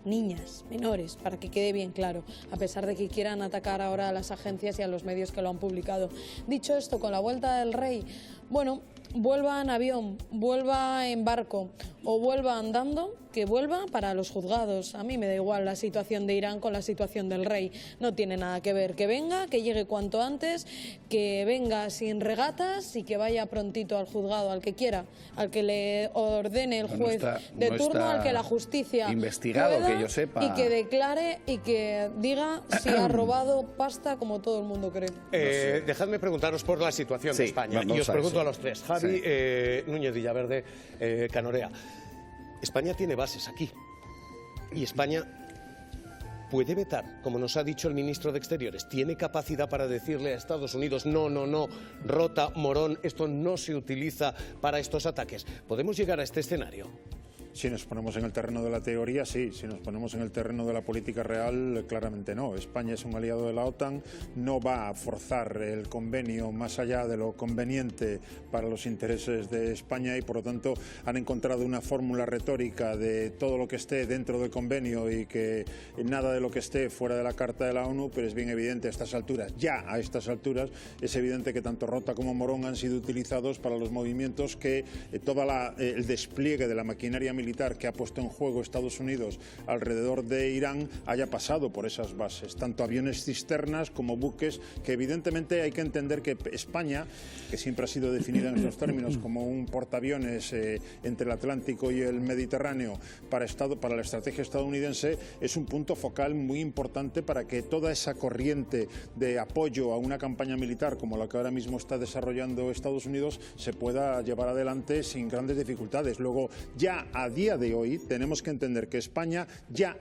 N: menores, para que quede bien claro, a pesar de que quieran atacar ahora a las agencias y a los medios que lo han publicado. Dicho esto, con la vuelta del rey, bueno, vuelva en avión, vuelva en barco o vuelva andando, que vuelva para los juzgados. A mí me da igual la situación de Irán con la situación del rey, no tiene nada que ver. Que venga, que llegue cuanto antes, que venga sin regatas y que vaya prontito al juzgado, al que quiera, al que le ordene el juez de turno, al que la justicia
R: investigado,
N: pueda,
R: que yo sepa,
N: y que declare y que diga si ha robado pasta, como todo el mundo cree.
B: Dejadme preguntaros por la situación de España, y os pregunto a los tres. Javi, Núñez Villaverde, Canorea. España tiene bases aquí, y España puede vetar, como nos ha dicho el ministro de Exteriores. Tiene capacidad para decirle a Estados Unidos: no, Rota, Morón, esto no se utiliza para estos ataques. ¿Podemos llegar a este escenario?
U: Si nos ponemos en el terreno de la teoría, sí. Si nos ponemos en el terreno de la política real, claramente no. España es un aliado de la OTAN, no va a forzar el convenio más allá de lo conveniente para los intereses de España, y por lo tanto han encontrado una fórmula retórica de todo lo que esté dentro del convenio y que nada de lo que esté fuera de la Carta de la ONU, pero es bien evidente a estas alturas, es evidente que tanto Rota como Morón han sido utilizados para los movimientos que todo el despliegue de la maquinaria militar que ha puesto en juego Estados Unidos alrededor de Irán haya pasado por esas bases, tanto aviones cisternas como buques, que evidentemente hay que entender que España, que siempre ha sido definida en estos términos como un portaaviones entre el Atlántico y el Mediterráneo para la estrategia estadounidense, es un punto focal muy importante para que toda esa corriente de apoyo a una campaña militar como la que ahora mismo está desarrollando Estados Unidos se pueda llevar adelante sin grandes dificultades. Luego, ya a día de hoy tenemos que entender que España ya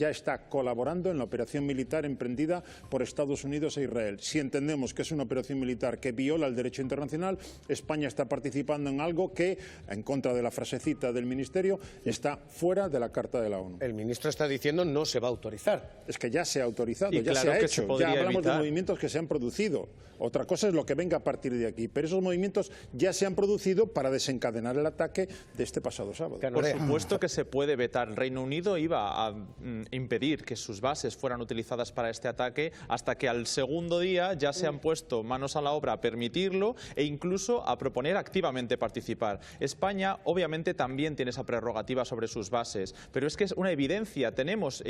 U: está colaborando en la operación militar emprendida por Estados Unidos e Israel. Si entendemos que es una operación militar que viola el derecho internacional, España está participando en algo que, en contra de la frasecita del Ministerio, está fuera de la Carta de la ONU.
B: El ministro está diciendo no se va a autorizar.
U: Es que ya se ha autorizado,
V: y
U: ya
V: claro
U: se ha
V: que
U: hecho,
V: se
U: ya hablamos
V: evitar
U: de movimientos que se han producido. Otra cosa es lo que venga a partir de aquí, pero esos movimientos ya se han producido para desencadenar el ataque de este pasado sábado.
V: Por supuesto que se puede vetar. El Reino Unido iba a impedir que sus bases fueran utilizadas para este ataque, hasta que al segundo día ya se han puesto manos a la obra a permitirlo e incluso a proponer activamente participar. España obviamente también tiene esa prerrogativa sobre sus bases, pero es que es una evidencia, tenemos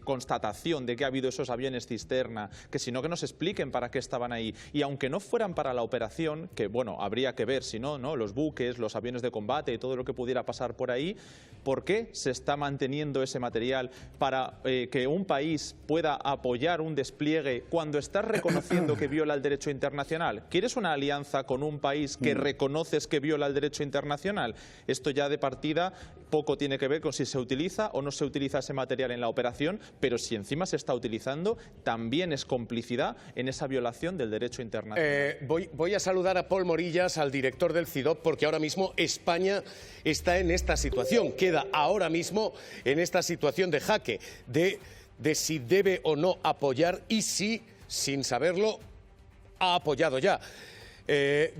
V: constatación de que ha habido esos aviones cisterna, que si no, que nos expliquen para qué estaban ahí. Y aunque no fueran para la operación, que bueno, habría que ver si no, los buques, los aviones de combate y todo lo que pudiera pasar por ahí, ¿por qué se está manteniendo ese material material para que un país pueda apoyar un despliegue cuando estás reconociendo que viola el derecho internacional? ¿Quieres una alianza con un país que reconoces que viola el derecho internacional? Esto ya de partida poco tiene que ver con si se utiliza o no se utiliza ese material en la operación, pero si encima se está utilizando, también es complicidad en esa violación del derecho internacional.
B: Voy a saludar a Pol Morillas, al director del CIDOB, porque ahora mismo España está en esta situación, queda ahora mismo en esta situación de jaque, de si debe o no apoyar y si, sin saberlo, ha apoyado ya.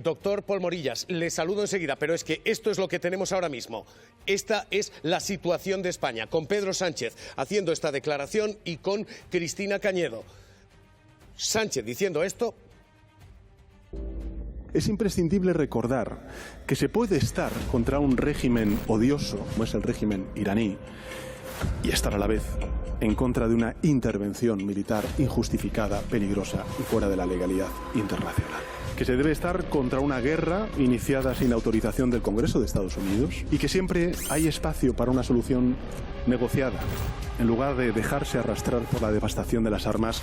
B: Doctor Pol Morillas, le saludo enseguida, pero es que esto es lo que tenemos ahora mismo. Esta es la situación de España, con Pedro Sánchez haciendo esta declaración y con Cristina Cañedo. Sánchez diciendo esto.
O: Es imprescindible recordar que se puede estar contra un régimen odioso, como es el régimen iraní, y estar a la vez en contra de una intervención militar injustificada, peligrosa y fuera de la legalidad internacional. Que se debe estar contra una guerra iniciada sin autorización del Congreso de Estados Unidos y que siempre hay espacio para una solución negociada, en lugar de dejarse arrastrar por la devastación de las armas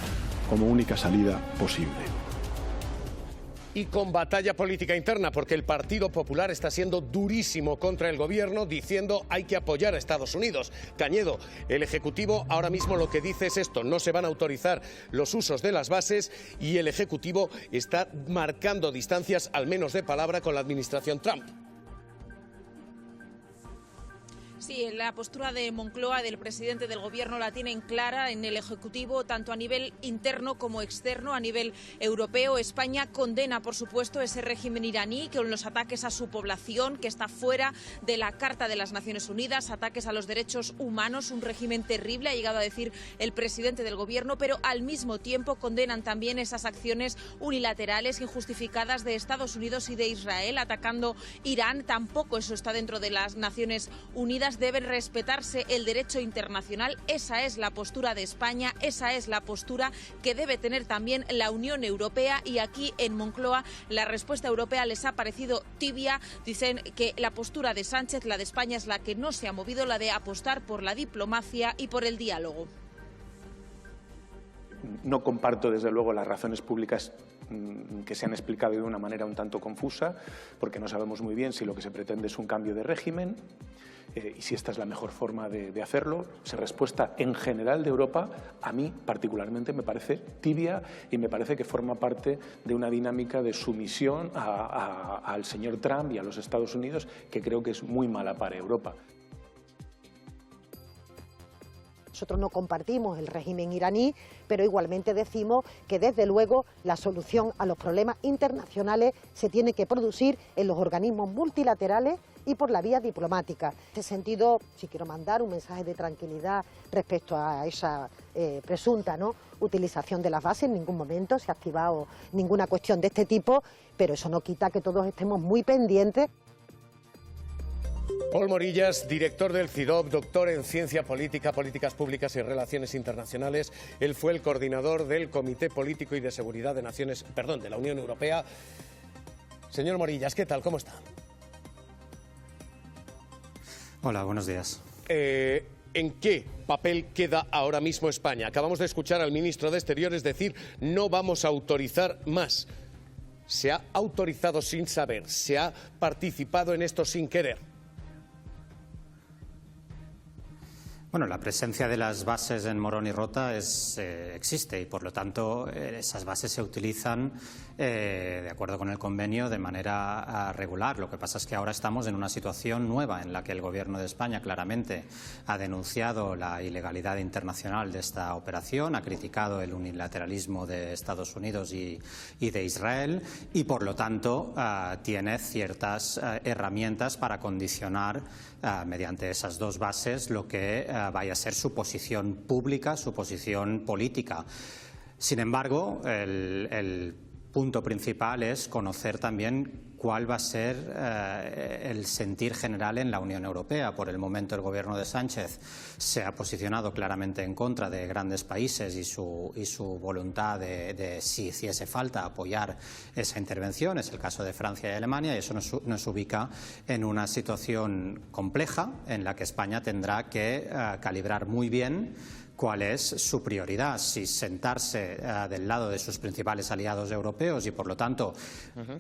O: como única salida posible.
B: Y con batalla política interna, porque el Partido Popular está siendo durísimo contra el gobierno, diciendo hay que apoyar a Estados Unidos. Cañedo, el Ejecutivo ahora mismo lo que dice es esto: no se van a autorizar los usos de las bases, y el Ejecutivo está marcando distancias, al menos de palabra, con la administración Trump.
R: Sí, la postura de Moncloa, del presidente del Gobierno, la tienen clara en el Ejecutivo, tanto a nivel interno como externo, a nivel europeo. España condena, por supuesto, ese régimen iraní con los ataques a su población, que está fuera de la Carta de las Naciones Unidas, ataques a los derechos humanos, un régimen terrible, ha llegado a decir el presidente del Gobierno, pero al mismo tiempo condenan también esas acciones unilaterales, injustificadas de Estados Unidos y de Israel, atacando Irán. Tampoco eso está dentro de las Naciones Unidas. Debe respetarse el derecho internacional. Esa es la postura de España, esa es la postura que debe tener también la Unión Europea, y aquí en Moncloa la respuesta europea les ha parecido tibia. Dicen que la postura de Sánchez, la de España, es la que no se ha movido, la de apostar por la diplomacia y por el diálogo.
T: No comparto, desde luego, las razones públicas que se han explicado de una manera un tanto confusa, porque no sabemos muy bien si lo que se pretende es un cambio de régimen y si esta es la mejor forma de hacerlo. Esa respuesta en general de Europa, a mí particularmente, me parece tibia y me parece que forma parte de una dinámica de sumisión al señor Trump y a los Estados Unidos, que creo que es muy mala para Europa.
X: Nosotros no compartimos el régimen iraní, pero igualmente decimos que desde luego la solución a los problemas internacionales se tiene que producir en los organismos multilaterales y por la vía diplomática. En este sentido, sí quiero mandar un mensaje de tranquilidad respecto a esa presunta utilización de las bases. En ningún momento se ha activado ninguna cuestión de este tipo, pero eso no quita que todos estemos muy pendientes.
B: Pol Morillas, director del CIDOB, doctor en Ciencia Política, Políticas Públicas y Relaciones Internacionales. Él fue el coordinador del Comité Político y de Seguridad de la Unión Europea. Señor Morillas, ¿qué tal? ¿Cómo está?
Y: Hola, buenos días.
B: ¿En qué papel queda ahora mismo España? Acabamos de escuchar al ministro de Exteriores decir: no vamos a autorizar más. Se ha autorizado sin saber, se ha participado en esto sin querer.
Y: Bueno, la presencia de las bases en Morón y Rota existe y, por lo tanto, esas bases se utilizan de acuerdo con el convenio de manera regular. Lo que pasa es que ahora estamos en una situación nueva en la que el Gobierno de España claramente ha denunciado la ilegalidad internacional de esta operación, ha criticado el unilateralismo de Estados Unidos y de Israel y, por lo tanto, tiene ciertas herramientas para condicionar mediante esas dos bases lo que vaya a ser su posición pública, su posición política. Sin embargo, el punto principal es conocer también cuál va a ser el sentir general en la Unión Europea. Por el momento el gobierno de Sánchez se ha posicionado claramente en contra de grandes países y su voluntad de si hiciese falta, apoyar esa intervención. Es el caso de Francia y Alemania, y eso nos ubica en una situación compleja en la que España tendrá que calibrar muy bien cuál es su prioridad, si sentarse del lado de sus principales aliados europeos y, por lo tanto,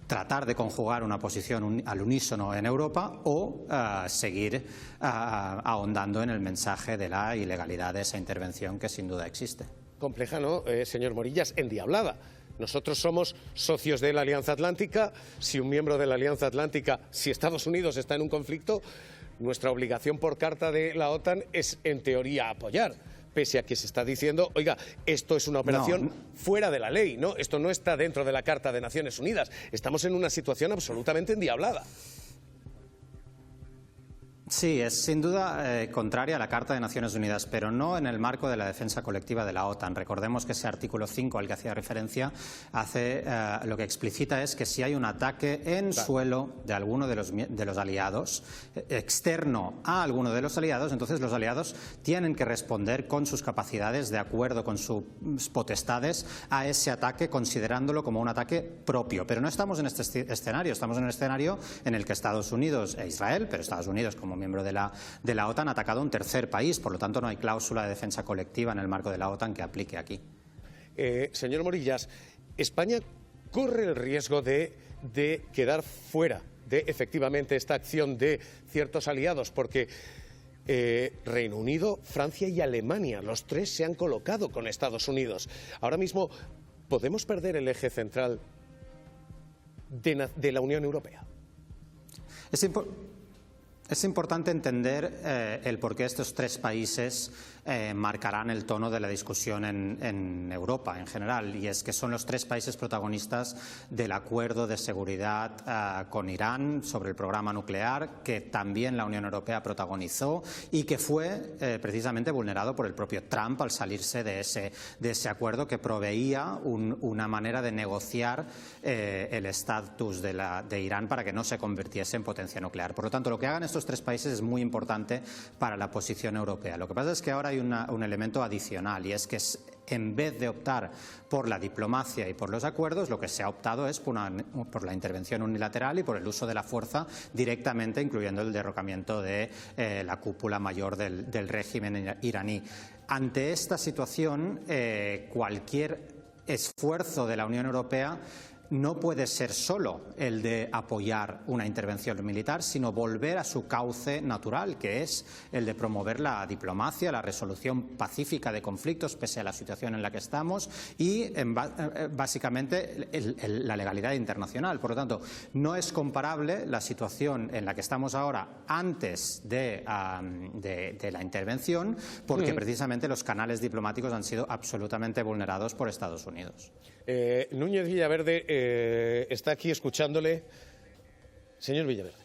Y: tratar de conjugar una posición al unísono en Europa, o seguir ahondando en el mensaje de la ilegalidad de esa intervención, que sin duda existe.
B: Compleja, ¿no, señor Morillas? Endiablada. Nosotros somos socios de la Alianza Atlántica. Si un miembro de la Alianza Atlántica, si Estados Unidos está en un conflicto, nuestra obligación por carta de la OTAN es, en teoría, apoyar. Pese a que se está diciendo, oiga, esto es una operación fuera de la ley, ¿no? Esto no está dentro de la Carta de Naciones Unidas. Estamos en una situación absolutamente endiablada.
Y: Sí, es sin duda contraria a la Carta de Naciones Unidas, pero no en el marco de la defensa colectiva de la OTAN. Recordemos que ese artículo 5 al que hacía referencia lo que explicita es que si hay un ataque en suelo de alguno de los aliados, externo a alguno de los aliados, entonces los aliados tienen que responder con sus capacidades, de acuerdo con sus potestades, a ese ataque, considerándolo como un ataque propio. Pero no estamos en este escenario, estamos en un escenario en el que Estados Unidos e Israel, pero Estados Unidos como miembro de la OTAN, ha atacado a un tercer país. Por lo tanto, no hay cláusula de defensa colectiva en el marco de la OTAN que aplique aquí.
B: Señor Morillas, España corre el riesgo de quedar fuera de, efectivamente, esta acción de ciertos aliados, porque Reino Unido, Francia y Alemania, los tres se han colocado con Estados Unidos. Ahora mismo, ¿podemos perder el eje central de la Unión Europea?
Y: Es importante entender el por qué estos tres países marcarán el tono de la discusión en Europa en general, y es que son los tres países protagonistas del acuerdo de seguridad con Irán sobre el programa nuclear, que también la Unión Europea protagonizó y que fue precisamente vulnerado por el propio Trump al salirse de ese acuerdo, que proveía una manera de negociar el estatus de Irán para que no se convirtiese en potencia nuclear. Por lo tanto, lo que hagan estos tres países es muy importante para la posición europea. Lo que pasa es que ahora hay un elemento adicional, y es que en vez de optar por la diplomacia y por los acuerdos, lo que se ha optado es por la intervención unilateral y por el uso de la fuerza directamente, incluyendo el derrocamiento de la cúpula mayor del régimen iraní. Ante esta situación, cualquier esfuerzo de la Unión Europea no puede ser solo el de apoyar una intervención militar, sino volver a su cauce natural, que es el de promover la diplomacia, la resolución pacífica de conflictos, pese a la situación en la que estamos, y básicamente la legalidad internacional. Por lo tanto, no es comparable la situación en la que estamos ahora antes de la intervención, porque precisamente los canales diplomáticos han sido absolutamente vulnerados por Estados Unidos.
B: Núñez Villaverde está aquí escuchándole. Señor Villaverde.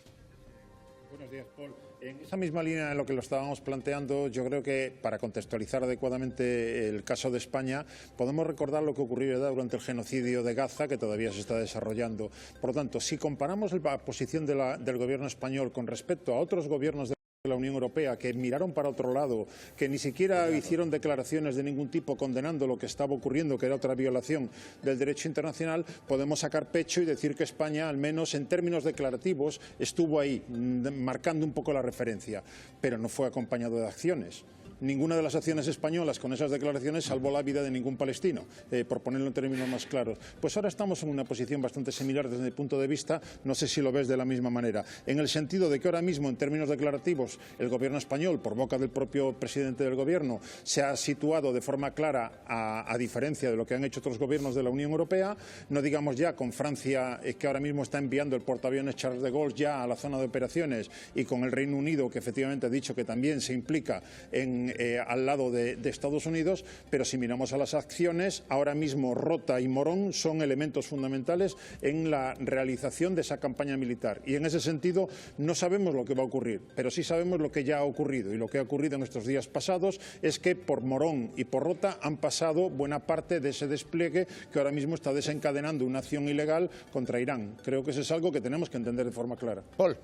U: Buenos días, Paul. En esa misma línea en lo que lo estábamos planteando, yo creo que para contextualizar adecuadamente el caso de España, podemos recordar lo que ocurrió ya durante el genocidio de Gaza, que todavía se está desarrollando. Por lo tanto, si comparamos la posición del gobierno español con respecto a otros gobiernos de la Unión Europea que miraron para otro lado, que ni siquiera hicieron declaraciones de ningún tipo condenando lo que estaba ocurriendo, que era otra violación del derecho internacional, podemos sacar pecho y decir que España, al menos en términos declarativos, estuvo ahí, marcando un poco la referencia, pero no fue acompañado de acciones. Ninguna de las acciones españolas con esas declaraciones salvó la vida de ningún palestino, por ponerlo en términos más claros. Pues ahora estamos en una posición bastante similar desde mi punto de vista, no sé si lo ves de la misma manera, en el sentido de que ahora mismo, en términos declarativos, el gobierno español, por boca del propio presidente del gobierno, se ha situado de forma clara, a diferencia de lo que han hecho otros gobiernos de la Unión Europea, no digamos ya con Francia, que ahora mismo está enviando el portaaviones Charles de Gaulle ya a la zona de operaciones, y con el Reino Unido, que efectivamente ha dicho que también se implica en estén al lado de Estados Unidos, pero si miramos a las acciones, ahora mismo Rota y Morón son elementos fundamentales en la realización de esa campaña militar. Y en ese sentido no sabemos lo que va a ocurrir, pero sí sabemos lo que ya ha ocurrido. Y lo que ha ocurrido en estos días pasados es que por Morón y por Rota han pasado buena parte de ese despliegue que ahora mismo está desencadenando una acción ilegal contra Irán. Creo que eso es algo que tenemos que entender de forma clara.
B: Paul.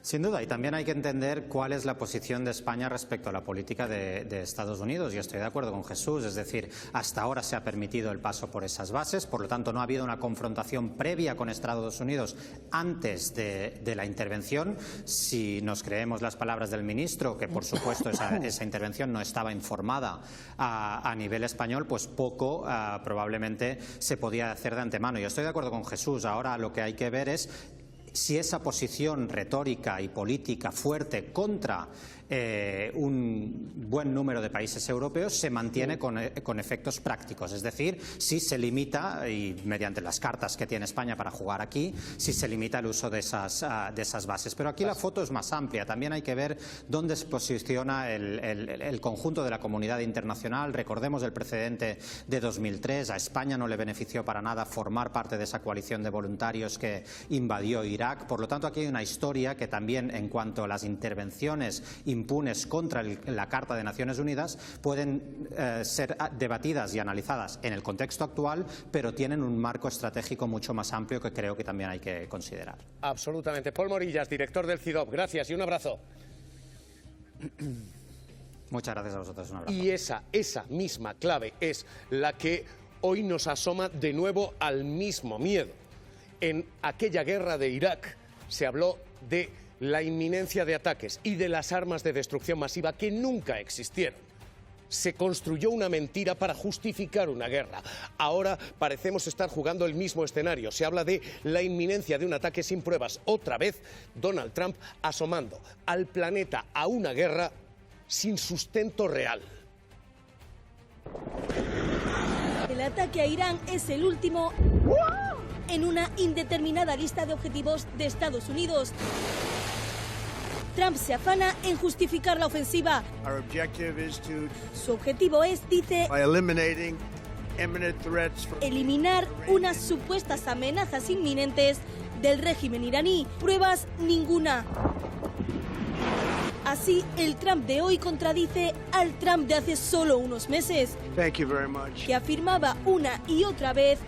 Y: Sin duda, y también hay que entender cuál es la posición de España respecto a la política de Estados Unidos. Yo estoy de acuerdo con Jesús, es decir, hasta ahora se ha permitido el paso por esas bases, por lo tanto no ha habido una confrontación previa con Estados Unidos antes de la intervención. Si nos creemos las palabras del ministro, que por supuesto esa intervención no estaba informada a nivel español, pues poco probablemente se podía hacer de antemano. Yo estoy de acuerdo con Jesús, ahora lo que hay que ver es si esa posición retórica y política fuerte contra un buen número de países europeos se mantiene con efectos prácticos, es decir, si se limita, y mediante las cartas que tiene España para jugar aquí, si se limita el uso de esas bases. Pero aquí la foto es más amplia, también hay que ver dónde se posiciona el conjunto de la comunidad internacional. Recordemos el precedente de 2003, a España no le benefició para nada formar parte de esa coalición de voluntarios que invadió Irak. Por lo tanto, aquí hay una historia que también, en cuanto a las intervenciones impunes contra la Carta de Naciones Unidas, pueden ser debatidas y analizadas en el contexto actual, pero tienen un marco estratégico mucho más amplio que creo que también hay que considerar.
B: Absolutamente. Paul Morillas, director del CIDOB, gracias y un abrazo.
Y: Muchas gracias a vosotros, un abrazo.
B: Y esa misma clave es la que hoy nos asoma de nuevo al mismo miedo. En aquella guerra de Irak se habló de la inminencia de ataques y de las armas de destrucción masiva que nunca existieron. Se construyó una mentira para justificar una guerra. Ahora parecemos estar jugando el mismo escenario. Se habla de la inminencia de un ataque sin pruebas. Otra vez, Donald Trump asomando al planeta a una guerra sin sustento real.
C: El ataque a Irán es el último en una indeterminada lista de objetivos de Estados Unidos. Trump se afana en justificar la ofensiva. Su objetivo es, dice, eliminar unas supuestas amenazas inminentes del régimen iraní. Pruebas ninguna. Así, el Trump de hoy contradice al Trump de hace solo unos meses, que afirmaba una y otra vez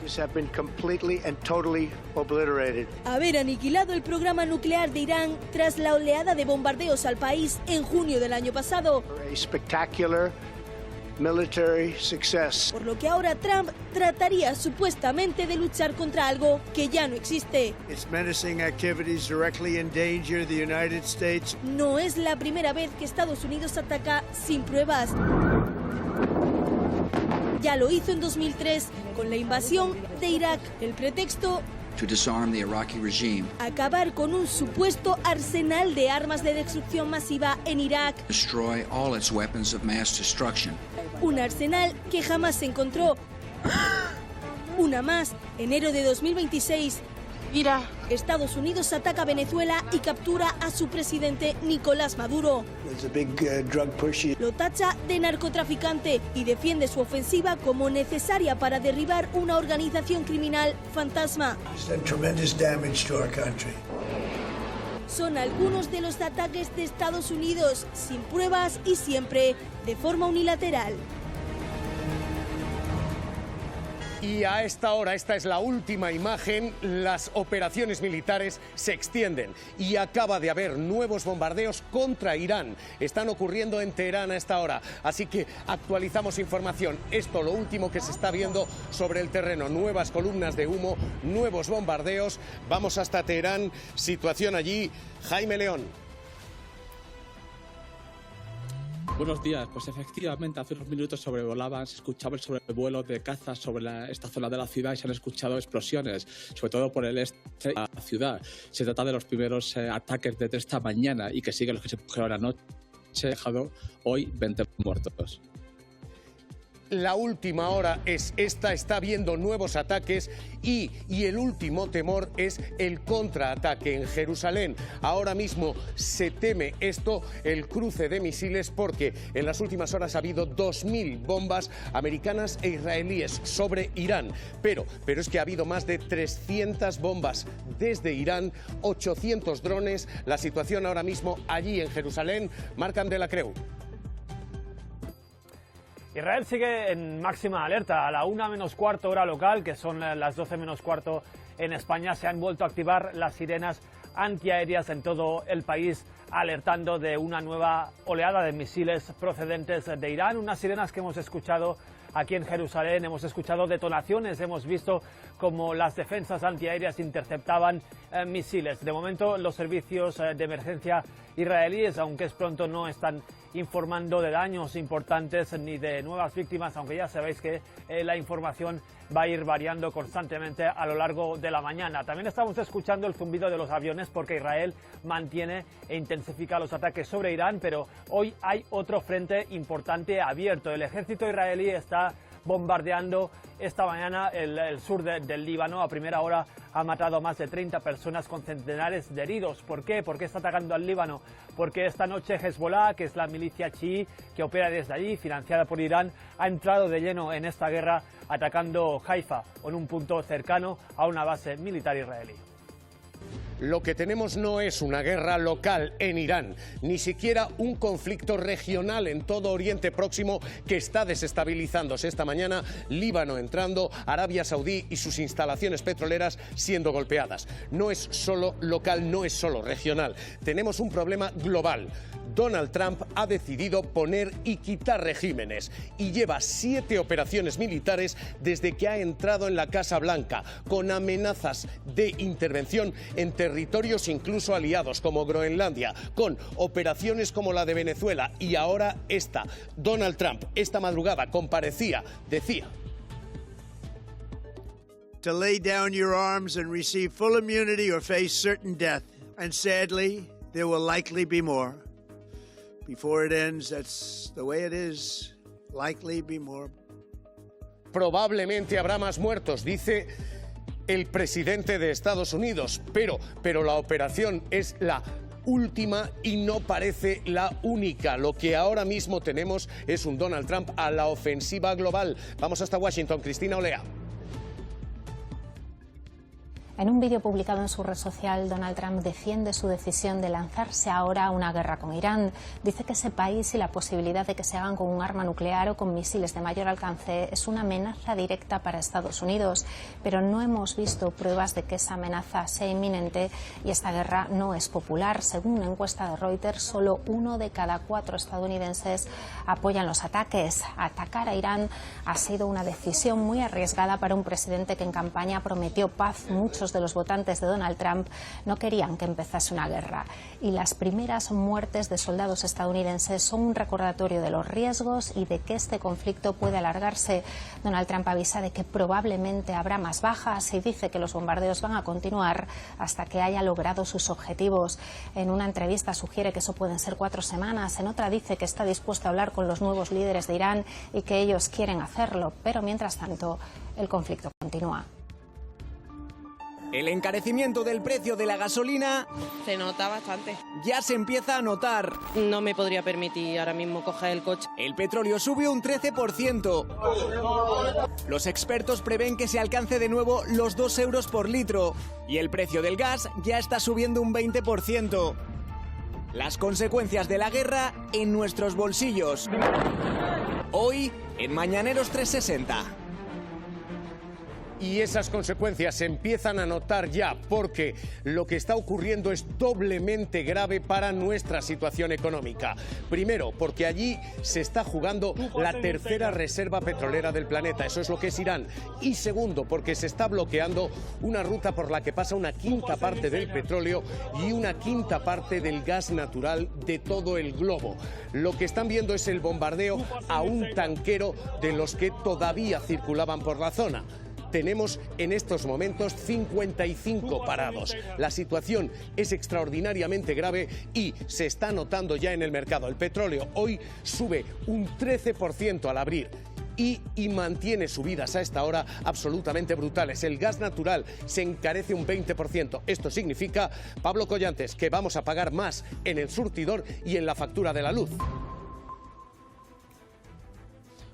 C: haber aniquilado el programa nuclear de Irán tras la oleada de bombardeos al país en junio del año pasado. Por lo que ahora Trump trataría supuestamente de luchar contra algo que ya no existe. No es la primera vez que Estados Unidos ataca sin pruebas. Ya lo hizo en 2003 con la invasión de Irak. El pretexto: acabar con un supuesto arsenal de armas de destrucción masiva en Irak. Un arsenal que jamás se encontró. Una más, enero de 2026. Estados Unidos ataca a Venezuela y captura a su presidente Nicolás Maduro. Lo tacha de narcotraficante y defiende su ofensiva como necesaria para derribar una organización criminal fantasma. Son algunos de los ataques de Estados Unidos, sin pruebas y siempre de forma unilateral.
B: Y a esta hora, esta es la última imagen, las operaciones militares se extienden y acaba de haber nuevos bombardeos contra Irán. Están ocurriendo en Teherán a esta hora, así que actualizamos información. Esto lo último que se está viendo sobre el terreno, nuevas columnas de humo, nuevos bombardeos. Vamos hasta Teherán, situación allí. Jaime León.
E: Buenos días, pues efectivamente hace unos minutos sobrevolaban, se escuchaba el sobrevuelo de cazas sobre esta zona de la ciudad y se han escuchado explosiones, sobre todo por el este de la ciudad. Se trata de los primeros ataques desde esta mañana y que siguen los que se produjeron anoche, dejado hoy 20 muertos.
B: la última hora es esta, está habiendo nuevos ataques y el último temor es el contraataque en Jerusalén. Ahora mismo se teme esto, el cruce de misiles, porque en las últimas horas ha habido 2.000 bombas americanas e israelíes sobre Irán. Pero es que ha habido más de 300 bombas desde Irán, 800 drones. La situación ahora mismo allí en Jerusalén, Marc André Lacreu.
A: Israel sigue en máxima alerta. A la 1 menos cuarto hora local, que son las 12 menos cuarto en España, se han vuelto a activar las sirenas antiaéreas en todo el país, alertando de una nueva oleada de misiles procedentes de Irán. Unas sirenas que hemos escuchado aquí en Jerusalén, hemos escuchado detonaciones, hemos visto cómo las defensas antiaéreas interceptaban misiles. De momento, los servicios de emergencia israelíes, aunque es pronto, no están informando de daños importantes ni de nuevas víctimas, aunque ya sabéis que la información va a ir variando constantemente a lo largo de la mañana. También estamos escuchando el zumbido de los aviones porque Israel mantiene e intensifica los ataques sobre Irán, pero hoy hay otro frente importante abierto. El ejército israelí está bombardeando esta mañana el sur del Líbano. A primera hora ha matado a más de 30 personas con centenares de heridos. ¿Por qué? ¿Por qué está atacando al Líbano? Porque esta noche Hezbollah, que es la milicia chií que opera desde allí, financiada por Irán, ha entrado de lleno en esta guerra, atacando Haifa, en un punto cercano a una base militar israelí.
B: Lo que tenemos no es una guerra local en Irán, ni siquiera un conflicto regional en todo Oriente Próximo que está desestabilizándose. Esta mañana, Líbano entrando, Arabia Saudí y sus instalaciones petroleras siendo golpeadas. No es solo local, no es solo regional. Tenemos un problema global. Donald Trump ha decidido poner y quitar regímenes y lleva 7 operaciones militares desde que ha entrado en la Casa Blanca, con amenazas de intervención en territorios incluso aliados como Groenlandia, con operaciones como la de Venezuela y ahora esta. Donald Trump esta madrugada comparecía, decía:
F: to lay down your arms and receive full immunity or face certain death. And sadly, there will likely be more. Before it ends, that's the way it is. Likely be more.
B: Probablemente habrá más muertos, dice el presidente de Estados Unidos, pero la operación es la última y no parece la única. Lo que ahora mismo tenemos es un Donald Trump a la ofensiva global. Vamos hasta Washington, Cristina Olea.
P: En un vídeo publicado en su red social, Donald Trump defiende su decisión de lanzarse ahora a una guerra con Irán. Dice que ese país y la posibilidad de que se hagan con un arma nuclear o con misiles de mayor alcance es una amenaza directa para Estados Unidos. Pero no hemos visto pruebas de que esa amenaza sea inminente y esta guerra no es popular. Según una encuesta de Reuters, solo 1 de cada 4 estadounidenses apoyan los ataques. Atacar a Irán ha sido una decisión muy arriesgada para un presidente que en campaña prometió paz. Muchos de los votantes de Donald Trump no querían que empezase una guerra. Y las primeras muertes de soldados estadounidenses son un recordatorio de los riesgos y de que este conflicto puede alargarse. Donald Trump avisa de que probablemente habrá más bajas y dice que los bombardeos van a continuar hasta que haya logrado sus objetivos. En una entrevista sugiere que eso pueden ser 4 semanas. En otra dice que está dispuesto a hablar con los nuevos líderes de Irán y que ellos quieren hacerlo. Pero mientras tanto, el conflicto continúa.
Q: El encarecimiento del precio de la gasolina
S: se nota bastante.
Q: Ya se empieza a notar.
S: No me podría permitir ahora mismo coger el coche.
Q: El petróleo sube un 13%. Los expertos prevén que se alcance de nuevo los 2 euros por litro. Y el precio del gas ya está subiendo un 20%. Las consecuencias de la guerra en nuestros bolsillos. Hoy, en Mañaneros 360.
B: Y esas consecuencias se empiezan a notar ya, porque lo que está ocurriendo es doblemente grave para nuestra situación económica. Primero, porque allí se está jugando la tercera reserva petrolera del planeta, eso es lo que es Irán. Y segundo, porque se está bloqueando una ruta por la que pasa una quinta parte del petróleo y una quinta parte del gas natural de todo el globo. Lo que están viendo es el bombardeo a un tanquero de los que todavía circulaban por la zona. Tenemos en estos momentos 55 parados. La situación es extraordinariamente grave y se está notando ya en el mercado. El petróleo hoy sube un 13% al abrir. y mantiene subidas a esta hora absolutamente brutales. El gas natural se encarece un 20%. Esto significa, Pablo Collantes, que vamos a pagar más en el surtidor y en la factura de la luz.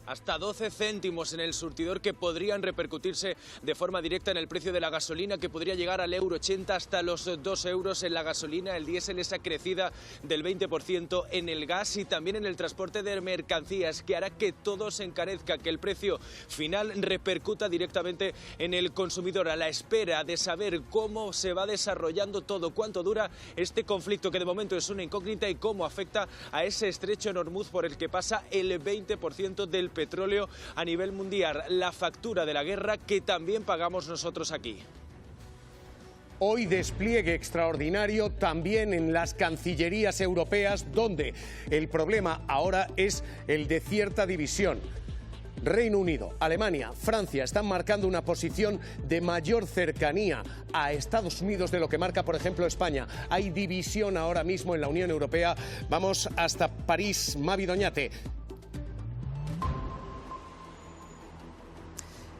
G: Hasta 12 céntimos en el surtidor, que podrían repercutirse de forma directa en el precio de la gasolina, que podría llegar al €1,80 hasta los 2 euros en la gasolina. El diésel, esa crecida del 20% en el gas y también en el transporte de mercancías, que hará que todo se encarezca, que el precio final repercuta directamente en el consumidor, a la espera de saber cómo se va desarrollando todo, cuánto dura este conflicto, que de momento es una incógnita, y cómo afecta a ese estrecho en Hormuz por el que pasa el 20% del petróleo a nivel mundial, la factura de la guerra que también pagamos nosotros aquí.
B: Hoy despliegue extraordinario también en las cancillerías europeas, donde el problema ahora es el de cierta división. Reino Unido, Alemania, Francia están marcando una posición de mayor cercanía a Estados Unidos de lo que marca, por ejemplo, España. Hay división ahora mismo en la Unión Europea. Vamos hasta París, Mavi Doñate.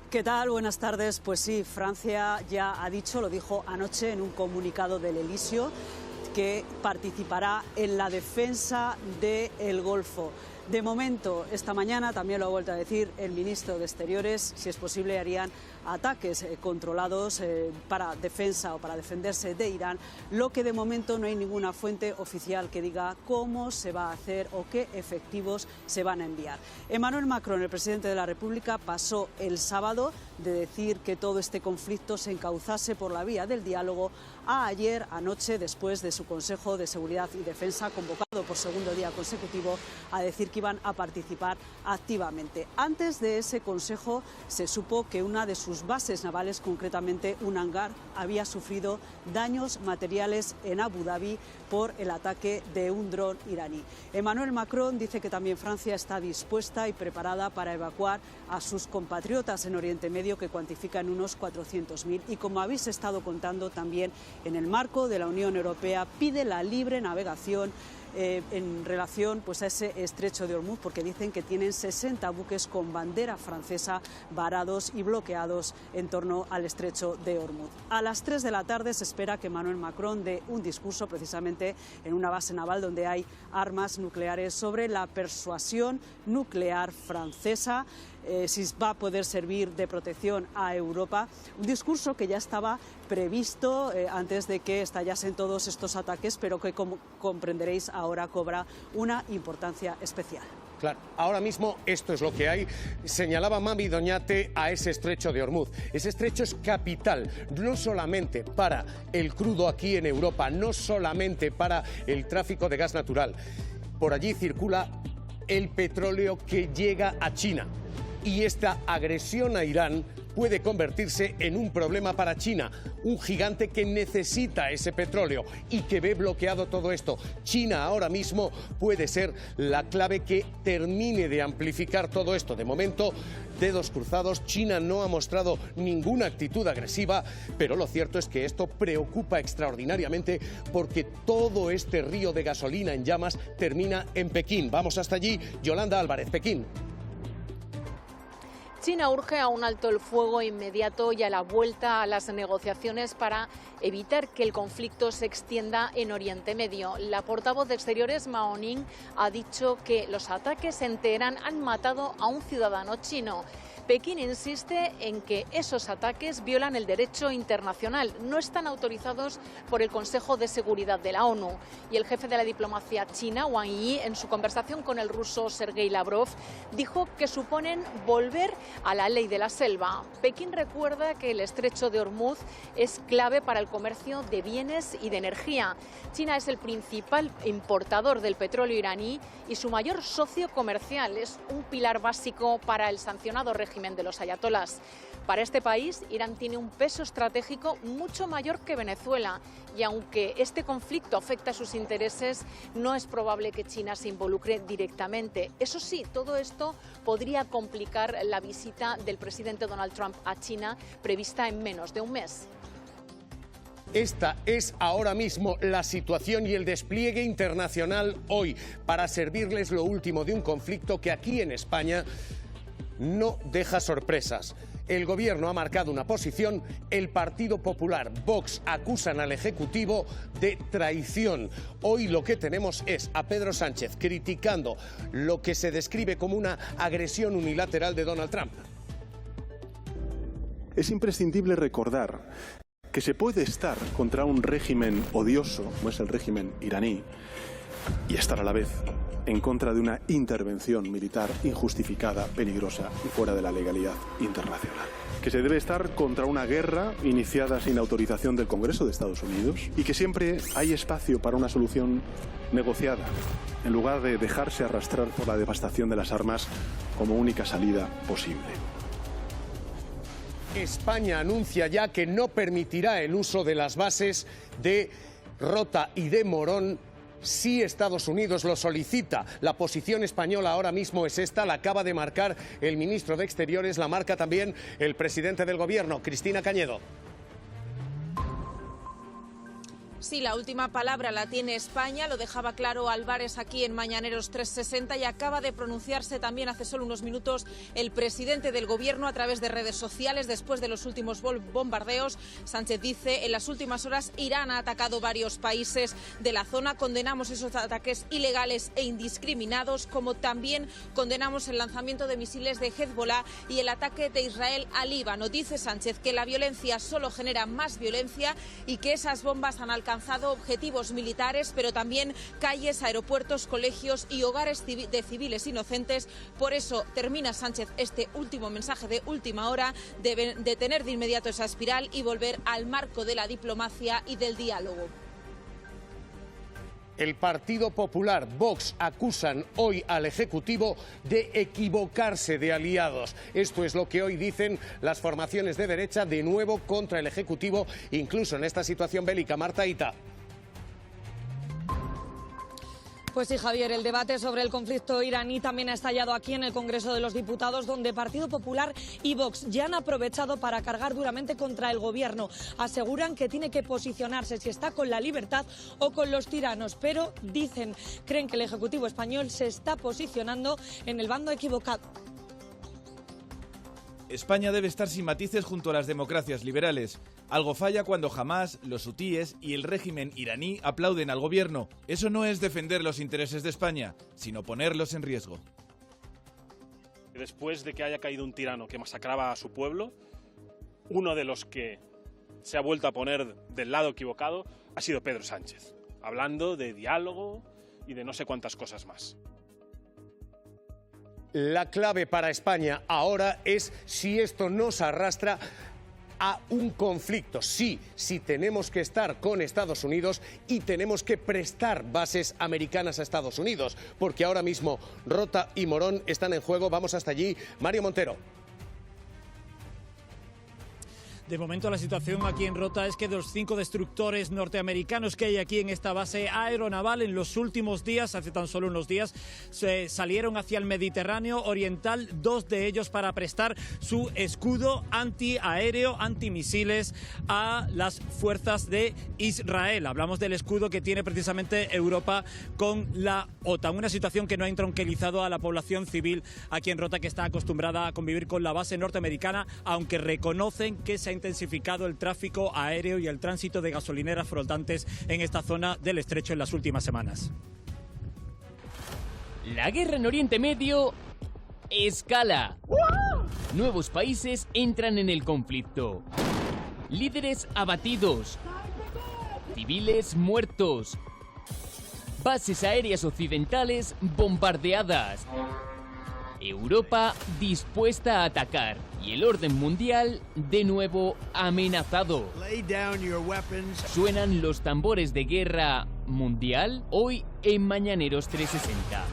H: ¿Qué tal? Buenas tardes. Pues sí, Francia ya ha dicho, lo dijo anoche en un comunicado del Elíseo, que participará en la defensa del Golfo. De momento, esta mañana, también lo ha vuelto a decir el ministro de Exteriores, si es posible harían ataques controlados para defensa o para defenderse de Irán, lo que de momento no hay ninguna fuente oficial que diga cómo se va a hacer o qué efectivos se van a enviar. Emmanuel Macron, el presidente de la República, pasó el sábado de decir que todo este conflicto se encauzase por la vía del diálogo a ayer anoche, después de su Consejo de Seguridad y Defensa, convocado por segundo día consecutivo, a decir que iban a participar activamente. Antes de ese Consejo se supo que una de sus bases navales, concretamente un hangar, había sufrido daños materiales en Abu Dhabi por el ataque de un dron iraní. Emmanuel Macron dice que también Francia está dispuesta y preparada para evacuar a sus compatriotas en Oriente Medio, que cuantifica en unos 400.000. Y como habéis estado contando, también en el marco de la Unión Europea pide la libre navegación en relación pues a ese estrecho de Hormuz, porque dicen que tienen 60 buques con bandera francesa varados y bloqueados en torno al estrecho de Hormuz. A las 3 de la tarde se espera que Emmanuel Macron dé un discurso precisamente en una base naval donde hay armas nucleares sobre la persuasión nuclear francesa, si va a poder servir de protección a Europa. Un discurso que ya estaba previsto antes de que estallasen todos estos ataques, pero que, como comprenderéis, ahora cobra una importancia especial.
B: Claro, ahora mismo esto es lo que hay. Señalaba Mavi Doñate a ese estrecho de Hormuz. Ese estrecho es capital, no solamente para el crudo aquí en Europa, no solamente para el tráfico de gas natural. Por allí circula el petróleo que llega a China. Y esta agresión a Irán puede convertirse en un problema para China, un gigante que necesita ese petróleo y que ve bloqueado todo esto. China ahora mismo puede ser la clave que termine de amplificar todo esto. De momento, dedos cruzados, China no ha mostrado ninguna actitud agresiva, pero lo cierto es que esto preocupa extraordinariamente, porque todo este río de gasolina en llamas termina en Pekín. Vamos hasta allí, Yolanda Álvarez, Pekín.
I: China urge a un alto el fuego inmediato y a la vuelta a las negociaciones para evitar que el conflicto se extienda en Oriente Medio. La portavoz de Exteriores, Mao Ning, ha dicho que los ataques en Teherán han matado a un ciudadano chino. Pekín insiste en que esos ataques violan el derecho internacional, no están autorizados por el Consejo de Seguridad de la ONU. Y el jefe de la diplomacia china, Wang Yi, en su conversación con el ruso Sergei Lavrov, dijo que suponen volver a la ley de la selva. Pekín recuerda que el estrecho de Hormuz es clave para el comercio de bienes y de energía. China es el principal importador del petróleo iraní y su mayor socio comercial. Es un pilar básico para el sancionado régimen de los ayatolás. Para este país, Irán tiene un peso estratégico mucho mayor que Venezuela, y aunque este conflicto afecta a sus intereses, no es probable que China se involucre directamente. Eso sí, todo esto podría complicar la visita del presidente Donald Trump a China, prevista en menos de un mes.
B: Esta es ahora mismo la situación y el despliegue internacional hoy para servirles lo último de un conflicto que aquí en España no deja sorpresas. El Gobierno ha marcado una posición, el Partido Popular, Vox acusan al Ejecutivo de traición. Hoy lo que tenemos es a Pedro Sánchez criticando lo que se describe como una agresión unilateral de Donald Trump.
O: Es imprescindible recordar que se puede estar contra un régimen odioso, como es el régimen iraní, y estar a la vez en contra de una intervención militar injustificada, peligrosa y fuera de la legalidad internacional. Que se debe estar contra una guerra iniciada sin autorización del Congreso de Estados Unidos y que siempre hay espacio para una solución negociada, en lugar de dejarse arrastrar por la devastación de las armas como única salida posible.
B: España anuncia ya que no permitirá el uso de las bases de Rota y de Morón si Estados Unidos lo solicita. La posición española ahora mismo es esta, la acaba de marcar el ministro de Exteriores, la marca también el presidente del Gobierno, Cristina Cañedo.
R: Sí, la última palabra la tiene España, lo dejaba claro Álvarez aquí en Mañaneros 360 y acaba de pronunciarse también hace solo unos minutos el presidente del Gobierno a través de redes sociales después de los últimos bombardeos. Sánchez dice, en las últimas horas Irán ha atacado varios países de la zona, condenamos esos ataques ilegales e indiscriminados, como también condenamos el lanzamiento de misiles de Hezbollah y el ataque de Israel al Líbano. Dice Sánchez que la violencia solo genera más violencia y que esas bombas han alcanzado objetivos militares, pero también calles, aeropuertos, colegios y hogares de civiles inocentes. Por eso termina Sánchez este último mensaje de última hora de detener de inmediato esa espiral y volver al marco de la diplomacia y del diálogo.
B: El Partido Popular, Vox acusan hoy al Ejecutivo de equivocarse de aliados. Esto es lo que hoy dicen las formaciones de derecha de nuevo contra el Ejecutivo, incluso en esta situación bélica. Marta Ita.
D: Pues sí, Javier, el debate sobre el conflicto iraní también ha estallado aquí en el Congreso de los Diputados, donde Partido Popular y Vox ya han aprovechado para cargar duramente contra el Gobierno. Aseguran que tiene que posicionarse si está con la libertad o con los tiranos, pero creen que el Ejecutivo español se está posicionando en el bando equivocado.
J: España debe estar sin matices junto a las democracias liberales. Algo falla cuando Hamás, los hutíes y el régimen iraní aplauden al gobierno. Eso no es defender los intereses de España, sino ponerlos en riesgo.
K: Después de que haya caído un tirano que masacraba a su pueblo, uno de los que se ha vuelto a poner del lado equivocado ha sido Pedro Sánchez, hablando de diálogo y de no sé cuántas cosas más.
B: La clave para España ahora es si esto nos arrastra a un conflicto. Sí, tenemos que estar con Estados Unidos y tenemos que prestar bases americanas a Estados Unidos, porque ahora mismo Rota y Morón están en juego. Vamos hasta allí. Mario Montero.
L: De momento la situación aquí en Rota es que de los 5 destructores norteamericanos que hay aquí en esta base aeronaval, en los últimos días, hace tan solo unos días, se salieron hacia el Mediterráneo oriental, 2 de ellos para prestar su escudo antiaéreo, antimisiles a las fuerzas de Israel. Hablamos del escudo que tiene precisamente Europa con la OTAN, una situación que no ha tranquilizado a la población civil aquí en Rota, que está acostumbrada a convivir con la base norteamericana, aunque reconocen que se ha intensificado el tráfico aéreo y el tránsito de gasolineras flotantes en esta zona del estrecho en las últimas semanas.
W: La guerra en Oriente Medio escala. Nuevos países entran en el conflicto. Líderes abatidos. Civiles muertos. Bases aéreas occidentales bombardeadas. Europa dispuesta a atacar y el orden mundial de nuevo amenazado. ¿Suenan los tambores de guerra mundial? Hoy en Mañaneros 360.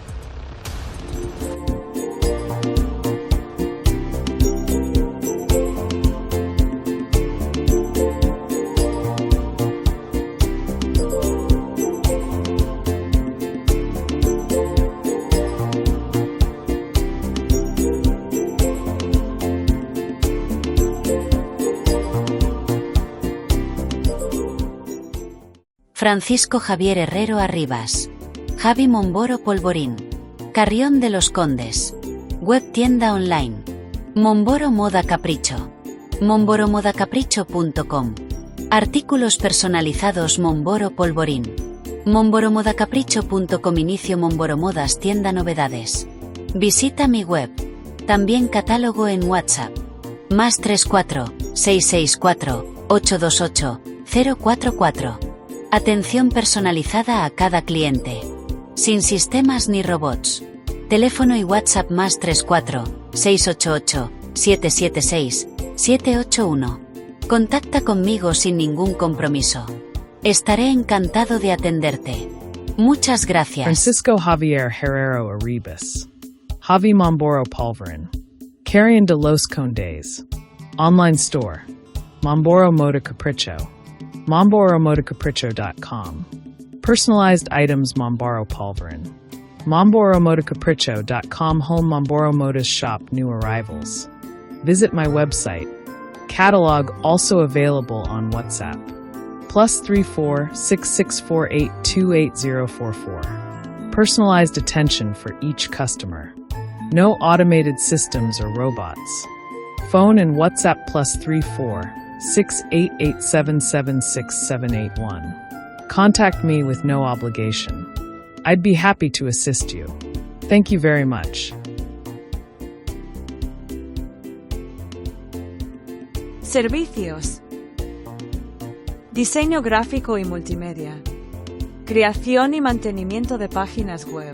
Z: Francisco Javier Herrero Arribas. Javi Momboro Polvorín. Carrión de los Condes. Web tienda online. Monboro Moda Capricho. monboromodacapricho.com. Artículos personalizados Monboro Polvorín. monboromodacapricho.com. Inicio Monboro Modas tienda novedades. Visita mi web. También catálogo en WhatsApp. +34 664 828 044. Atención personalizada a cada cliente. Sin sistemas ni robots. Teléfono y WhatsApp +34 688 776 781. Contacta conmigo sin ningún compromiso. Estaré encantado de atenderte. Muchas gracias.
M: Francisco Javier Herrero Arribas. Javi Monboro Polvorin. Carrion de los Condes. Online store. Monboro Moda Capricho. monboromodacapricho.com. Personalized items Monboro Polvorin. monboromodacapricho.com. Home Monboro Modas shop new arrivals. Visit my website. Catalog also available on WhatsApp. +34 6648 28044. Personalized attention for each customer. No automated systems or robots. Phone and WhatsApp +34 688776781. Contact me with no obligation. I'd be happy to assist you. Thank you very much.
N: Servicios. Diseño gráfico y multimedia. Creación y mantenimiento de páginas web.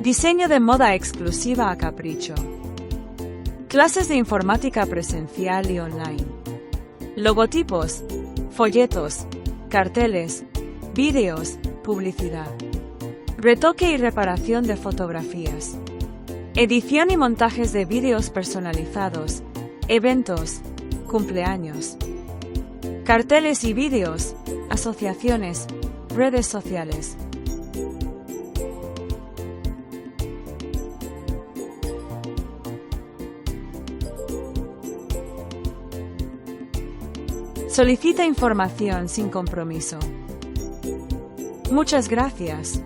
N: Diseño de moda exclusiva a capricho. Clases de informática presencial y online. Logotipos, folletos, carteles, vídeos, publicidad. Retoque y reparación de fotografías. Edición y montajes de vídeos personalizados, eventos, cumpleaños. Carteles y vídeos, asociaciones, redes sociales. Solicita información sin compromiso. Muchas gracias.